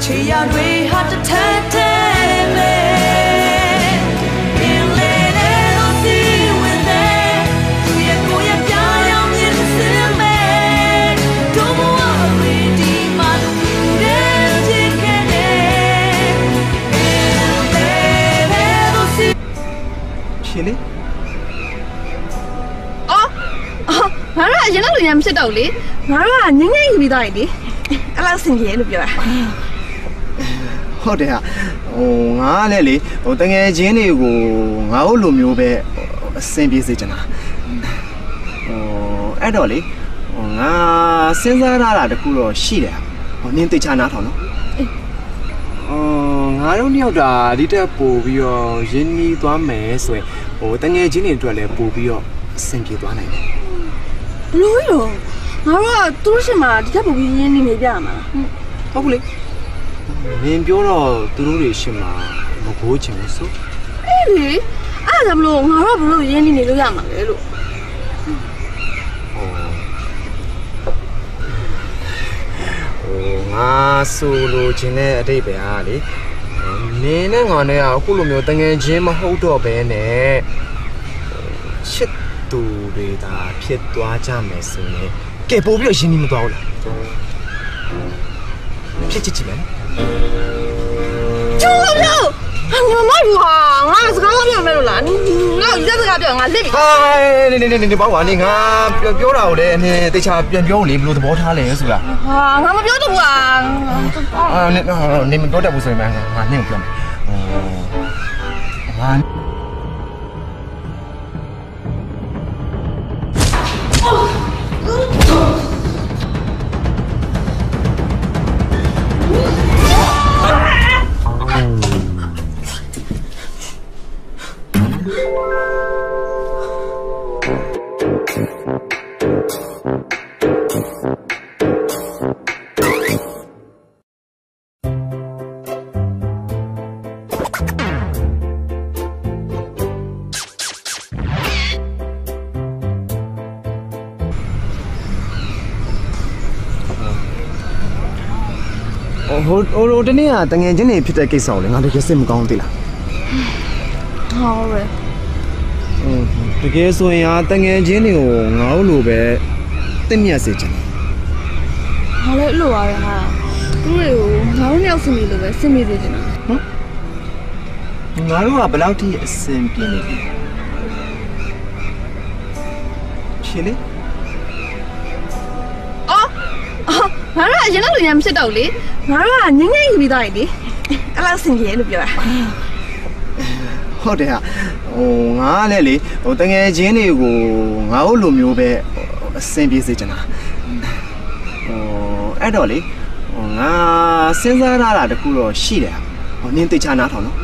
ချေရတွေဟာတထက်ထဲမဲ့
ရှင်လေ
ငါတို့အရင်ကလူရမ်းဖြစ်တော့လေငါတို့ကငင်းငင်းယူပြီးသားလေအဲ့လောက်စင်ကြီးလို့ပြောတာ
ဟုတ်တယ်ဟာငါကလည်းလေတငယ်ချင်းတွေကိုငါတို့လိုမျိုးပဲအဆင်ပြေစေချင်တာအဲ့တော့လေငါစဉ်းစားရတာတခုတော့ရှိတယ်နင်းသိချာနားထောင်နော်ငါတို့နှစ်ယောက်တာဒီတက်ပို့ပြီးတော့ရင်းနှီးသွားမယ်ဆိုရင်တငယ်ချင်းတွေအတွက်လည်းပို့ပြီးတော့အဆင်ပြေသွားနိုင်တယ်
ဘလို့ရောငါတို့ကသူတို့ရှင်မှာဒီတက်ပို့ပြီးရင်းနှီးနေပြမှာ
ဟုတ်ဘူးလေမင်းပြောတော့သူတို့တွေရှင်မှာမဘိုးချင်ဘူးဆို
အေးလေအဲ့ဒါမလို့ငါတို့ဘလို့ရင်းနှီးနေလို့ရမှာလဲလို့
ငါဆိုလိုချင်တဲ့အတိတ်ပဲဟာလေနင်းနဲ့ငါနဲ့အခုလိုမျိုးတငယ်ချင်းမဟုတ်တော့ဘဲနဲ့ချစ်သူတွေသာဖြစ်သွားကြမယ်ဆိုရင်ကဲပို့ပြီးတော့ရှင်းနေမသွားဘူးလားဖြစ်ချစ်ချင်မယ်
ကျိုးလို့ငါမဘူးဟာငါစကားပြောမယ်လို့လားငါရက်စကားပြောငါလက်ပြီ
ဟာနေပေါ့ကွာနေငါပြောတာကိုလည်းအနေတေချာပြန်ပြောလေဘယ်လိုသဘောထားလဲဆိုတာ
ဟာငါမပြောတော့ဘူး
နေမပြောတတ်ဘူးဆိုရင်ငါနင့်ကိုပြောမယ်ငါဟိုတနေ့ကတငယ်ချင်းတွေဖြစ်တဲ့ကိစ္စကိုလည်းငါတကယ်စိတ်မကောင်းသေးလား
ဟုတ်ပဲ
တကယ်ဆိုရင်တငယ်ချင်းတွေကိုငါတို့လိုပဲသိမြတ်စေချင်တယ်
ဟာလေအဲ့လိုပါပဲဟာသူတွေကိုငါတို့နှစ်ယောက်စင်ပြီးလိုပဲစင်ပြီးစေချင်တာ
ငါတို့ကဘယ်လောက်ထိအဆင်ပြေနေပြီရှင်လေ
ငါတို့အရင်ကလူရမ်းဖြစ်တော့လေငါတို့ကငင်းငင်းယူပြီးသားလေအဲ့လောက်စင်ကြီးလို့ပြောတာ
ဟုတ်တယ်ဟာငါကလည်းလေတငယ်ချင်းတွေကိုငါတို့လိုမျိုးပဲအဆင်ပြေစေချင်တာအဲ့တော့လေငါစဉ်းစားရတာတခုတော့ရှိတယ်နင်းသိချာနားထောင်နော်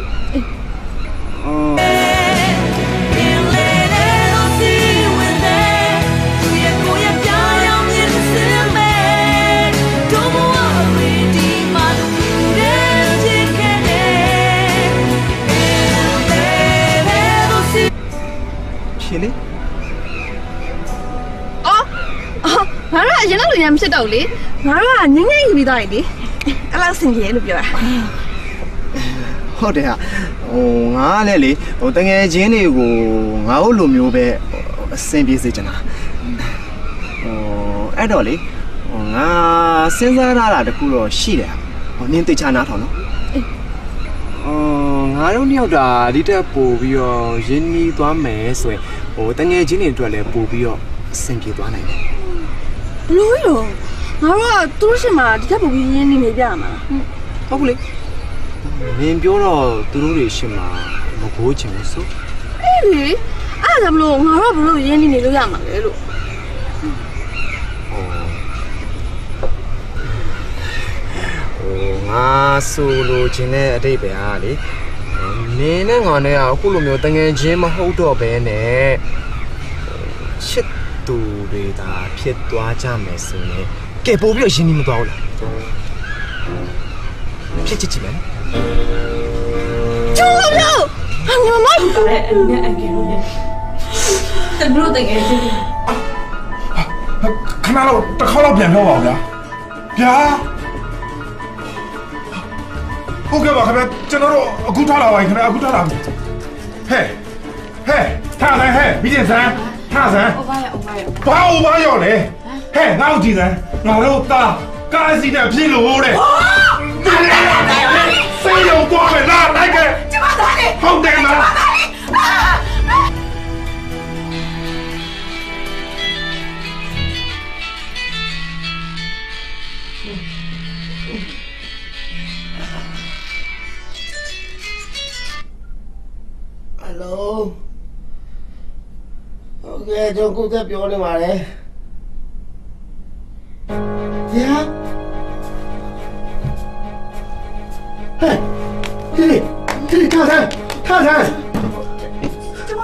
ရှင်လေ
ငါတို့အရင်ကလူရမ်းဖြစ်တော့လေငါတို့ကငင်းငင်းယူပြီးသားလေအဲ့လောက်စင်ကြီးလို့ပြောတာ
ဟုတ်တယ်ဟာငါကလည်းလေတငယ်ချင်းတွေကိုငါတို့လိုမျိုးပဲအဆင်ပြေစေချင်တာအဲ့တော့လေငါစဉ်းစားရတာတခုတော့ရှိတယ်နင်းသိချာနားထောင်နော်ငါတို့နှစ်ယောက်တာဒီတက်ပို့ပြီးတော့ရင်းနှီးသွားမယ်ဆိုရင်တငယ်ချင်းတွေအတွက်လည်းပို့ပြီးတော့အဆင်ပြေသွားနိုင်တယ်
ဘလို့ရောငါတို့ကသူတို့ရှင်မှာဒီတက်ပို့ပြီးရင်းနှီးနေပြမှာ
ဟုတ်ဘူးလေမင်းပြောတော့သူတို့တွေရှင်မှာမဘိုးချင်ဘူးဆို
အေးလေအဲ့ဒါမလို့ငါတို့ဘလို့ရင်းနှီးနေလို့ရမှာလဲလို့
ငါဆိုလိုချင်တဲ့အတိတ်ပဲဟာလေနင်းနဲ့ငါနဲ့အခုလိုမျိုးတငယ်ချင်းမဟုတ်တော့ဘဲနဲ့ချစ်သူတွေသာဖြစ်သွားကြမယ်ဆိုရင်ကဲပို့ပြီးတော့ရှင်းနေမသွားဘူးလားဖြစ်ချစ်ချင်မယ်
ကျိုးလို့ငါမမ
အဲ့အငဲအငဲလို့တဘလို့တကယ်ချင်း
ခဏတော့တစ်ခေါက်တော့ပြန်ပြောပါဦးဗျာဗျာ ဟုတ်ကဲ့ပါခင်ဗျကျွန်တော်တို့အခုထားလာပါခင်ဗျအခုထားလာပြီဟဲ့ထားစမ်းဟဲ့ပြီးရင်စမ်းထားစမ်းဘာအိုဘာရောလဲဟဲ့ငါ့ကိုကြည့်စမ်းငါတို့ကားစီးတဲ့ပြေးလို့တဲ့ဆေးရုံသွားမယ်လားလိုက်ကဲကျမသားလေးဟုတ်တယ်လား
ဟုတ်ကဲ့ကျွန်တော်ကိုသက်ပြောနေပါတယ်ညာဟဲ့ဒီထားစမ်းကျမ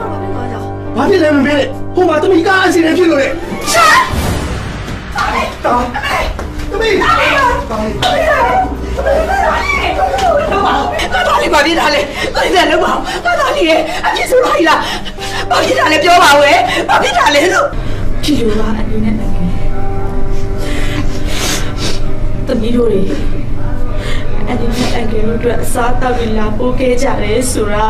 ဘာဖြစ်လဲမမေးနဲ့ဟိုမှာသမီးကားအစီအစဉ်ဖြစ်လို့လေရှာသမီးဘာဖြစ်တာလဲကိုယ်ကလည်းမဟုတ်ငါသားလေးရဲ့အဖြစ်ဆိုလိုက်လားဘာဖြစ်တာလဲပြောပါဦးရဲ့ဘာဖြစ်တာလဲလို့ဒီလိုပါအနေနဲ့သမီးတို့တွေအနေနဲ့အငယ်တို့အတွက်အစားတောက်ပြီးလာပို့ခဲ့ကြတယ်ဆိုတာ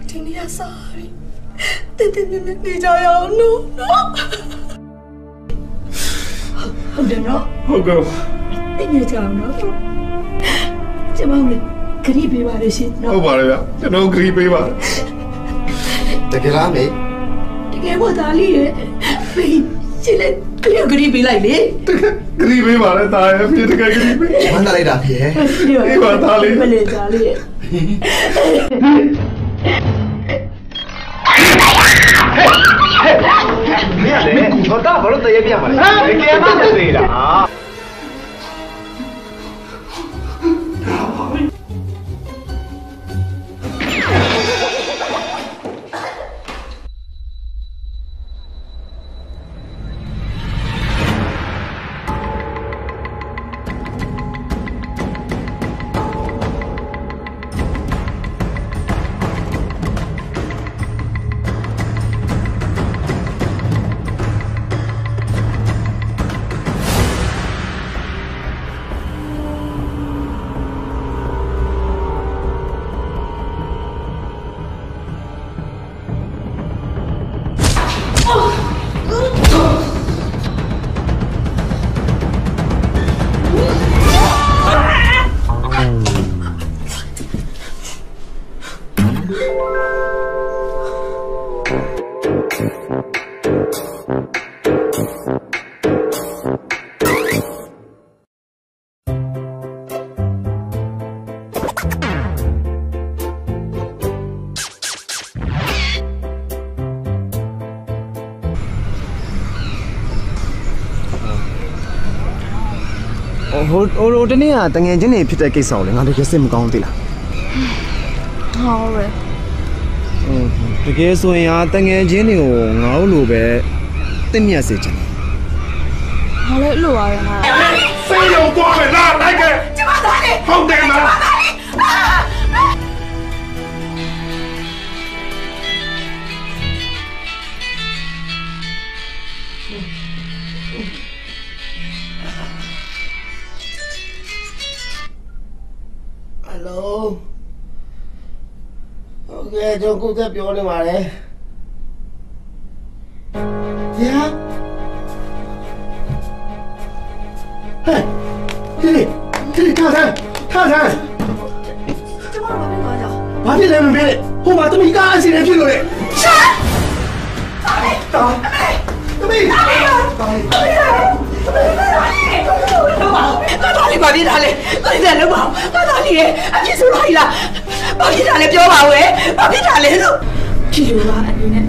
ဒီနေ့အစားပြီတင်းနေကြရအောင်နော်ဟုတ်တယ်နော်
ဟုတ်ကဲ့
တင်းနေကြအောင်နော်ကျမလည်းခရီးပေးပါလေရှင်နော်
ဟုတ်ပါလေဗျကျွန်တော်ခရီးပေးပါ
တကယ်လားမေ
တကယ်ပါသားလေးရဲ့ဖေးရှင်လည်းခရီးပေးလိုက်လေ
ခရီးပေးပါလေတာရဲ့ဖေးတကယ်ခရီးပေး
ဝမ်းသာလိုက်တာဖေး
ဒီပါသားလေး
မလေးသားလေးရဲ့
မင်းလေဘာသာဘာလို့တရေပြမှာလဲကဲမသေးတာဟိုတနေ့ကတငယ်ချင်းတွေဖြစ်တဲ့ကိစ္စကိုလည်းငါတကယ်စိတ်မကောင်းသေးလား
ဟုတ်ပဲ
တကယ်ဆိုရင်တငယ်ချင်းတွေကိုငါတို့လိုပဲတင့်မြတ်စေချင်တယ်
ဘာလဲအဲ့လိုပါလဲဟာ
ဆေးရုံသွားမယ်လားလိုက်ကဲ
ကျမသားလေး
ဟုတ်တယ်လား
ဟုတ်ကဲ့ကျွန်တော်ကိုသက်ပြောနေပါတယ်ညာဟဲ့ဒီထားစမ်းကျမဘာဖြစ်လဲမမေးနဲ့ဟိုမှာသမီးကားအစီအစဉ်ဖြစ်လို့လေရှာ
သမီး
ဘာဖြစ်တာလဲကိုယ်လည်းလုံးပါဘာသာလေးရဲ့အဖြစ်ဆိုလိုက်လားဘာဖြစ်တာလဲပြောပါဦးဘာဖြစ်တာလဲလို့ဒီလိုပါအနေနဲ့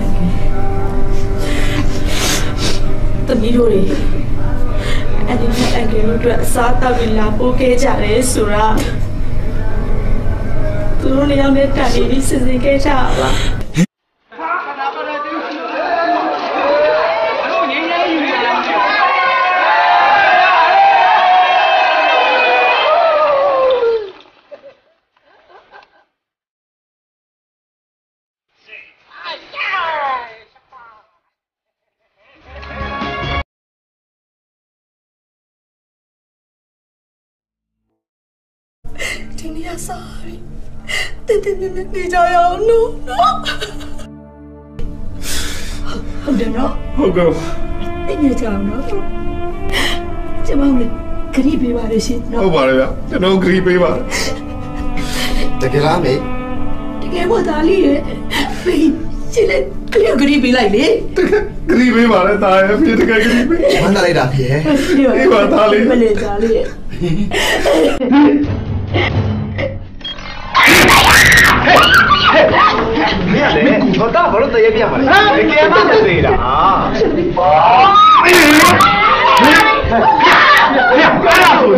သမီးတို့တွေအနေနဲ့အကယ်လို့အတွက်အစားတောက်ပြီးလာပို့ခဲ့ကြတယ်ဆိုတာသူတို့လည်းရောက်တဲ့တိုင်ပြီးစစ်စစ်ခဲ့ကြပါဒီနေ့အစားပြီးတင်းတင်းမြတ်နေကြရအောင်နော်ဟုတ်တယ်နော်
ဟုတ်ကဲ့
နေကြအောင်နော်ကျမတို့ဂရီးပေးပါလို့ရှိနော်
ဟုတ်ပါတယ်ဗျကျွန်တော်ဂရီးပေးပါ
တကယ်လားမေ
တကယ်ပါသားလေးရဲ့ဖေးရှင်းလေဂရီးပေးလိုက်လေ
ဂရီးပေးပါလေသားရဲ့ဖေးတကယ်ဂရီးပေး
ဝမ်းသာလိုက်တာဖေး
အေးပါသားလေး
မလေးသားလေးရဲ့
မင်းလေဘာသာဘာလို့တရေပြမှာလဲတကယ်မှမသေးတာ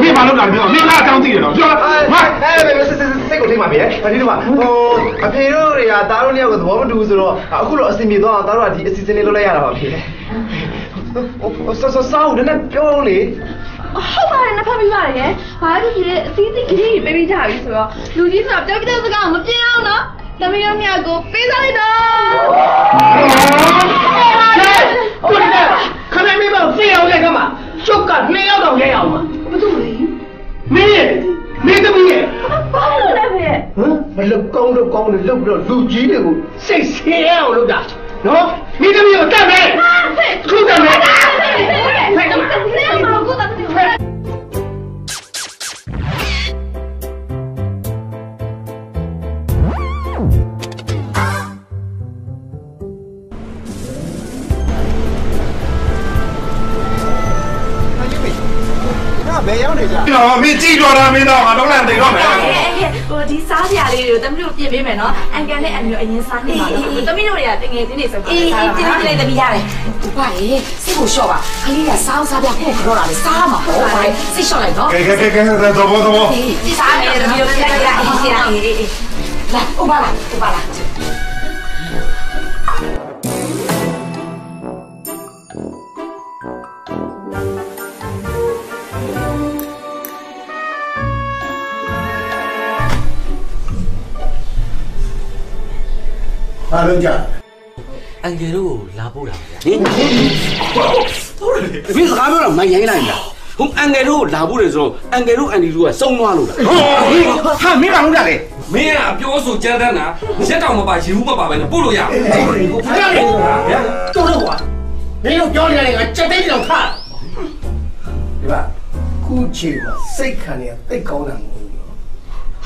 မင်းမလုပ်တာပြောမင်းကအကြောင်းသိတယ်နော်ပြော
စိတ်ကိုထိမှာပဲဒါဒီတော့အဖေတို့တွေကသားတို့နှစ်ယောက်ကိုသဘောမတူဘူးဆိုတော့အခုတော့အစီအပြေသွားအောင်သားတို့ကဒီအစီအစဉ်လေးလုပ်လိုက်ရတာပါဖေဆောင်းနဲ့ပြောလေ
ဟုတ်ပါတယ်နှစ်ဖက်ပြီးပါတယ်ဘာလို့ဒီအသီးသီးကြီးပေးပြီးကြပြီဆိုတော့လူကြီးဆိုတာပြောပြတဲ့စကားမပြင်းအောင်နော်သမီးတို့မြောက်ကိုပေးစားလိုက်တော့
ကိုယ်ကခဏမေးပါဖေးအောင်လည်းကမှကျုပ်က2ယောက်တောင်ရဲအောင်ပါ
ဘာလို့လဲ
မင်းသမီးရဲ့
ဘာလို့လဲဖေ
မလုပ်ကောင်းလို့လုပ်ပြီးတော့လူကြီးတွေကိုစိတ်ဆင်းရအောင်လုပ်တာနော်မင်းသမီးကိုတတ်မယ်ခုတတ်မယ်
ဖေကမကိုတတ်တယ်
ဘယ်ရောက်နေကြ
။နော်မင်းကြည့်ကြတာမင်းတော့ငါတော့လည်းသိတော့မယ်
။ဟိုဒီစားစရာလေးတွေကိုသမီးတို့ပြင်ပေးမယ်နော်။အန်ကန်နဲ့အမျိုးအရင်စားနေပါတော့။သမီးတို့တွေကတငယ်ချင်းတွေဆိုတော့စားတာ။
ပြင်ပေးသမီးရတယ်။ဘာလဲစိတ်ကိုလျှော့ပါ။ခလေးကစားပြဖို့ခေါ်တာလေစားမှာပေါ့။ဘာလဲစိတ်လျှော့လိုက်တော့
။ကဲတော့
။စားနေသမီးတို့ပြင်ပေးရအေးစီလာအေး။လာဥပါလာ။
အားလုံးကြ
အန်ကယ်တို့လာပို့တာဗျာဟင်
ဟုတ်တယ်
မင်းစကားပြောတော့မရိုင်းနိုင်လားဟိုအန်ကယ်တို့လာပို့တယ်ဆိုတော့အန်ကယ်တို့အန်ဒီတို့ကစုံသွားလို့လား
ဟာမင်းမလုပ်တာလေ
မင်းကအပြောဆိုကြမ်းတမ်းတာရက်တောင်မပါရေဘူးမပါပဲနဲ့ပို့လို့ရ
ဘူးဖားရတယ်ဗျာတော့ကွာမင်းတို့ပြောနေတယ်ကစက်သိန်းတောင်ခါဒီပါခုချိန်မှာစိတ်ခံနေတိတ်ကောင်းတာမ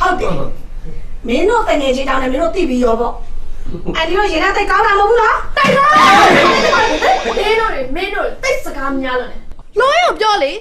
ဟုတ်ဘူး
ဟုတ်တယ်မင်းတို့တငယ်ချင်းတောင်းတယ်မင်းတို့သိပြီးရောပေါ့အဲ့ဒီတော့ရေနဲ့တိတ်ကောင်းတာမဟုတ်ဘူးလားတိတ်ကောင်း
မင်းတို့တိတ်စကားများလို့လေလုံးရောပြောလေ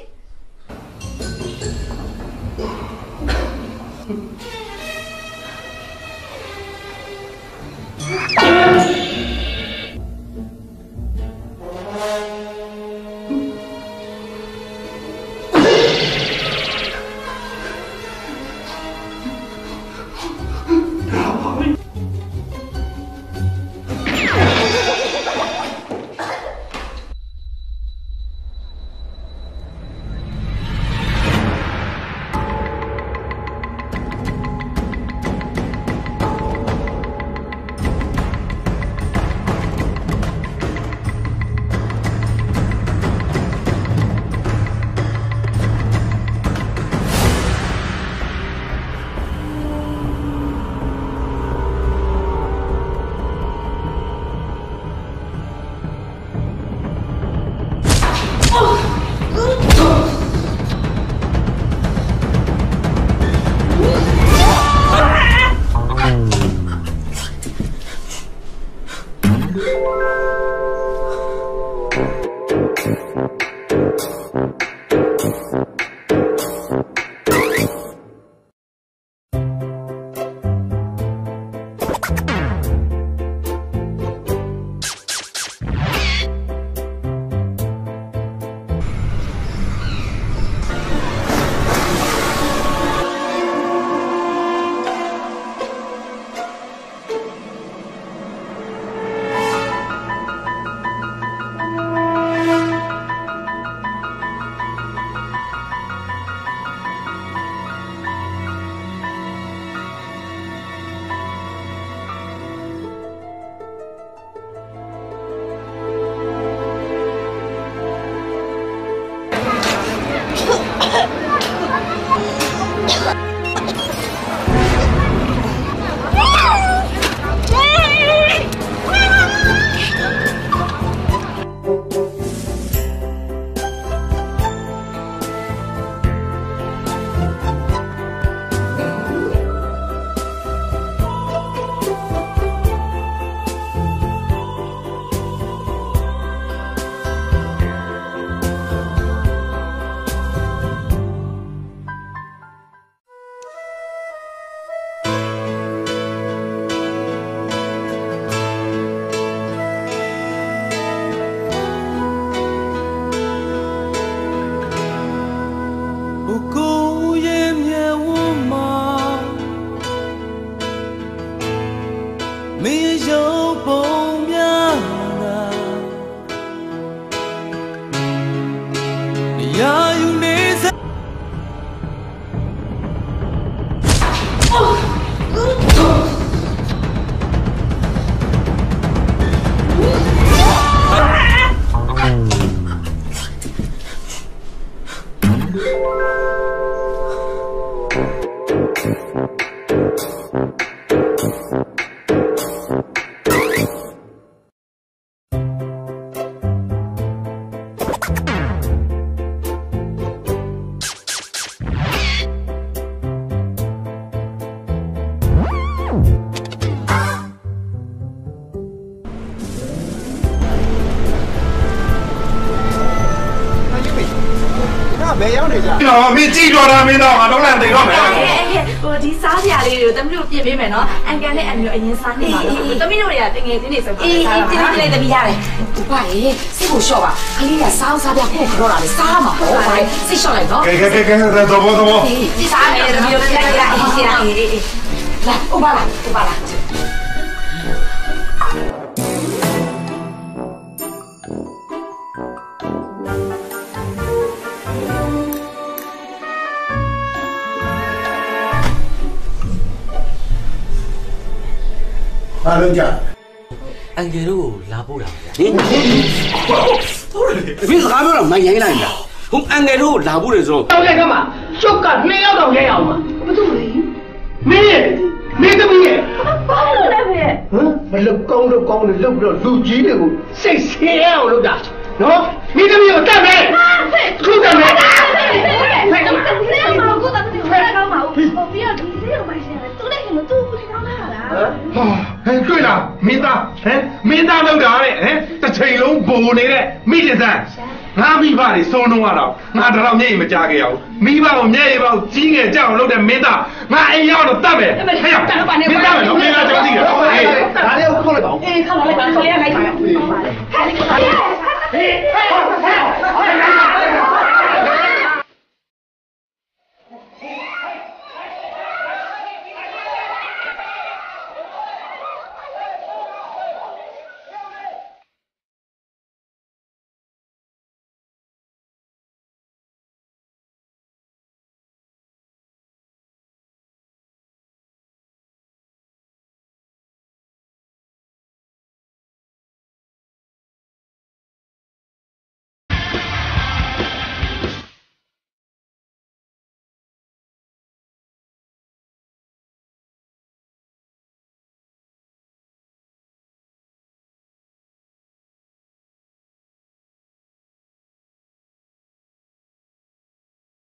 ရုပ်ပုံများရာယူနေစမင်းကြည့်တော့တာမင်းတော့ငါတော့လည်းသိတော့မယ်
ဟိုဒီစားစရာလေးတွေကိုတမီးတို့ပြင်ပေးမယ်နော်အန်ကန်နဲ့အမျိုးအရင်စားနေပါတော့တမီးတို့တွေကတငယ်ချင်းတွေဆိုတော့စားတာအေးတိတိလေးတမီးရတယ်ဒီပါရေစိတ်ကိုလျှော့ပါခလေးကစားစားပြခုခေါ်တာလေစားမှာပေါ့ပါစိတ်လျှော့လိုက်နော်
ကဲတော့
ဒီစားနေတမီးတို့ကြည့်လိုက်အေးစီလာအေးလာဥပါလာ
အားလုံးကြ
အန်ကယ်တို့လာပို့တာဗျာဟင်ဟုတ်တယ်မင်းစကားပြောတော့မရိုင်းလိုက်လားဟုတ်အန်ကယ်တို့လာပို့တယ်ဆိုတော့
ဟုတ်ကဲ့ကမှကျုပ်က2ယောက်တော့ရဲအောင်ပါဘာလို့လဲမင်းသမီးရဲ့ဘာလို့လဲဖေဟမ်မလုတ်ကောင်းလို့လုတ်ပြီးတော့လူကြီးတွေကိုစိတ်ဆင်းရအောင်လုပ်တာနော်မင်းသမီးကိုတတ်မယ်ခုတတ်မယ်ဖေကမကိုတတ်တယ်ဖေကောင်းပါဦးပြီးတော့ဒီစီကိုမရှိတယ်သူလည်းကသူ့ကိုကောင်းလာတာဟဲ့တွေ့လားမင်းသားမင်းသားလောက်တာတဲ့တစ်ချိန်လုံးဘိုနေတဲ့မိကျစံငါမိဘတွေစိုးနှုံးရတော့ငါတော့မျက်ရည်မကြားခဲ့ရဘူးမိဘကိုမျက်ရည်ပေါက်ကြီးငယ်ကြအောင်လုပ်တဲ့မင်းသားငါအိမ်ရောက်တော့တတ်မယ်ဟဲ့မင်းသားမယ်နော်မင်းသားကြောက်ကြည့်တယ်ဒါလေးကိုခေါက်လိုက်ပါဦးအေးခေါက်လိုက်ပါခလေးကလိုက်ပါပါလေ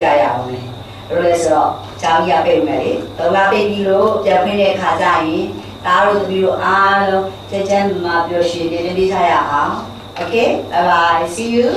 ဟဲ့
ရအောင်လေအဲ့လိုလဲဆိုတော့ဂျာကြီးရပြေမယ်လေတော့လာပြေပြီးလို့ပြန်ခွင့်တဲ့ခါကျရင်ဒါတို့တပီတို့အားလုံးကြမ်းကြမ်းမာပြောရှင်နေနေကြရအောင် Okay bye bye see you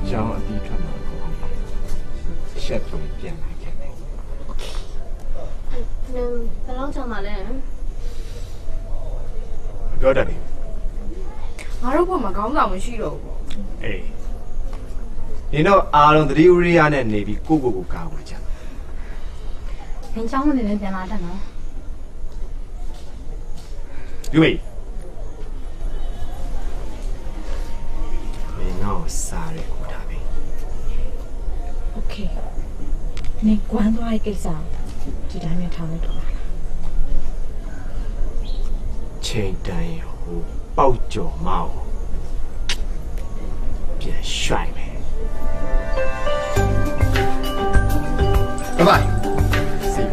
ကျောင်းအပြီးထွက်မှာရှက်ဆုံးပြန်လာခဲ့တယ်
ဘယ်လောက်ကြာမှလဲ
ပြောတတ်တယ်
ငါတို့ဘက်မှာခေါင်းဆောင်မရှိတော့ဘူး
အေး
ဒီတော့အားလုံးသတိဝရိယနဲ့နေပြီးကိုကာဝယ်ကြ
平常我那边变哪的呢？
ယူမေ
ငါ့ကိုစားရဲခေါ်တာပဲ
Okay 你关သွားတဲ့ကိစ္စဒီတိုင်းနဲ့ထားလိုက်တော့လား
ချိန်တန်ရဟိုပေါက်ကြော်မောက်ပြန်ရွှိုက်မယ်
Bye bye.
See you.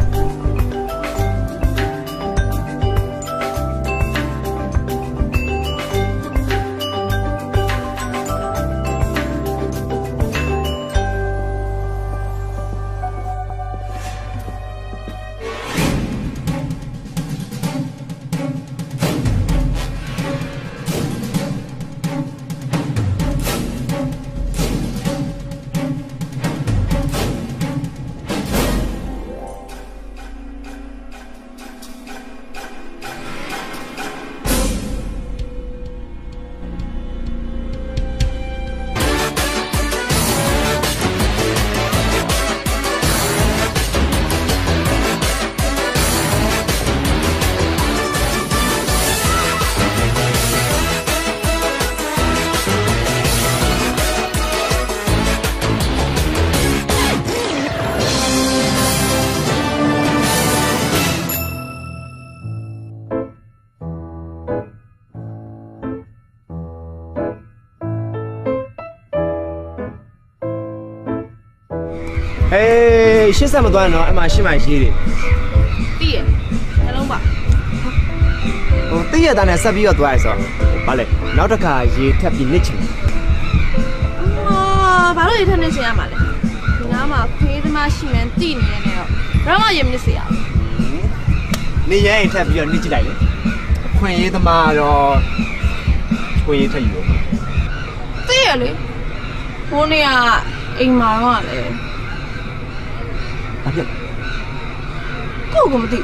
Hey, ရှစ်ဆက်မသွားတော့အမှရှင်းမှရေးတယ်
သိရနှလုံးပါ
ဟိုတိရတာနဲ့ဆက်ပြီးတော့သွားရဆိုဘာလဲနောက်တစ်ခါရေးထပ်ပြီးနစ်ချင်တယ်
ဘာလို့ရထနေချင်ရမှာလဲဒီနားမှာခွေးသမားရှိမှန်းသိနေနေတော့ဘာမှရမနစ်စေရဘူး
နေရင်ထပ်ပြီးတော့နစ်ကြည့်လိုက်လေခွင်ရေးသမားတော့ခွင်ရေးထပ်ယူတော့
သိရလေဘိုးနေကအိမ်မှာတော့လေ
ဘာဖြစ်
ကိုကမသိ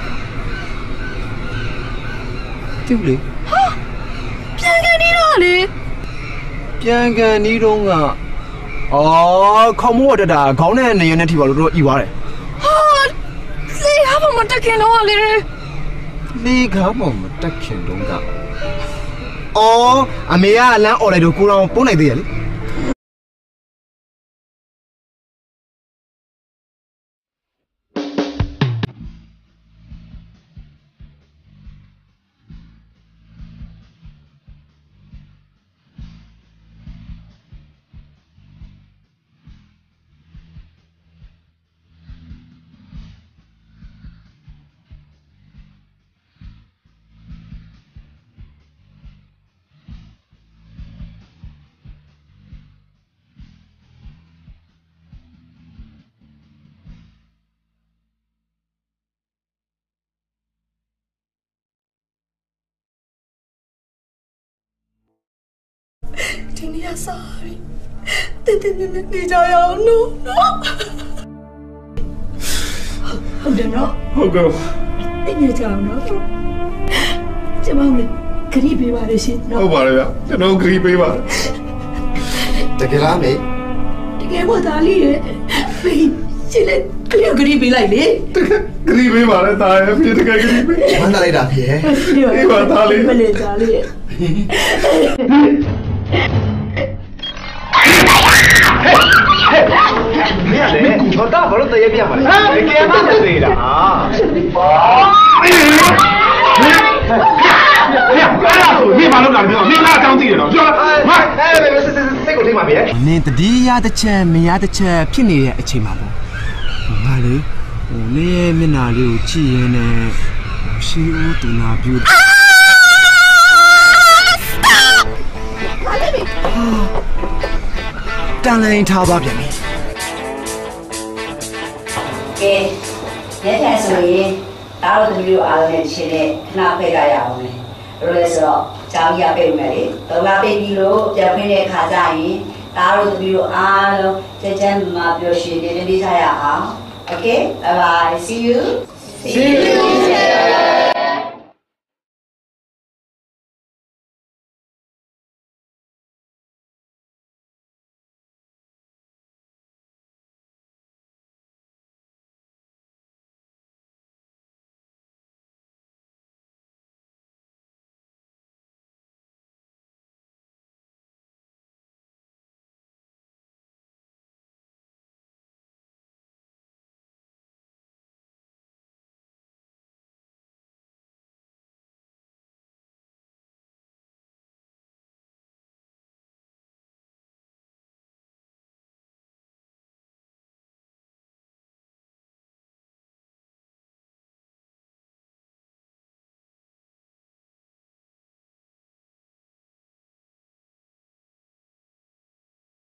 ပြုတ်လေ
ဟာပြန်ကနေတော့လေ
ပြန်ကန်နီးတော့ကအော်ခေါမိုးတက်တာခေါင်းနဲ့နေရနဲ့ထိပါလို့တော့ဤသွားတယ်
ဟာလေဟာမတက်ခင်တော့လေ
လေကားပေါ်မတက်ခင်တုန်းကအော်အမေကလမ်းអော်လိုက်တော့ကိုတော်ပို့နိုင်သေးရလေ
ဒီနေ့ကစားပြီတင်းတင်းနေနေကြရအောင်နော်ဟုတ်တယ်နော်
ဟုတ်ကဲ့
တင်းနေကြအောင်နော်ကျမတို့ခရီးပေးပါလေရှင်နော်
ဟုတ်ပါလေဗျကျွန်တော်ဂရီပေးပါ
တကယ်လားမေ
တကယ်ပေါ့သားလေးရဲ့ဖေးရှင်လည်းခရီးပေးလိုက်လေ
ဂရီပေးပါလေတာရဲ့ပြေတကယ်ဂရီပေး
ဝမ်းသာလိုက်တာဖေး
အေးပါသားလေး
မလေးသားလေးရဲ့
မင်းလေတော့တာဘာလို့တရေပြမှာလဲတကယ်မှမသေးတာ
你马路干的，你哪张嘴了？说，妈，这个听嘛别。
နင်တတိယတစ်ချက်မရတစ်ချက်ဖြစ်နေတဲ့အချိန်မှာပေါ့ငါလေဟိုနင်းရဲ့မျက်နှာလေးကိုကြည့်ရင်းနဲ့ရှီဦးတူနာပြူတန်လိုင်းထားပါပြန်ပြီ
ကဲရက်ထန်ဆိုရင်ဒါတို့သမီးတို့အားလုံးနဲ့ချင်းနဲ့ခဏဖိတ်ကြရအောင်လေဘယ်လိုလဲဆိုတော့ကျောင်းကြီးကပိတ်မယ်လေတော့လာပိတ်ပြီးလို့ပြန်ခွင့်တဲ့ခါကျရင်ဒါတို့သမီးတို့အားလုံးကြကြမှာပျော်ရွှင်နေနေကြရအောင် Okay bye bye see you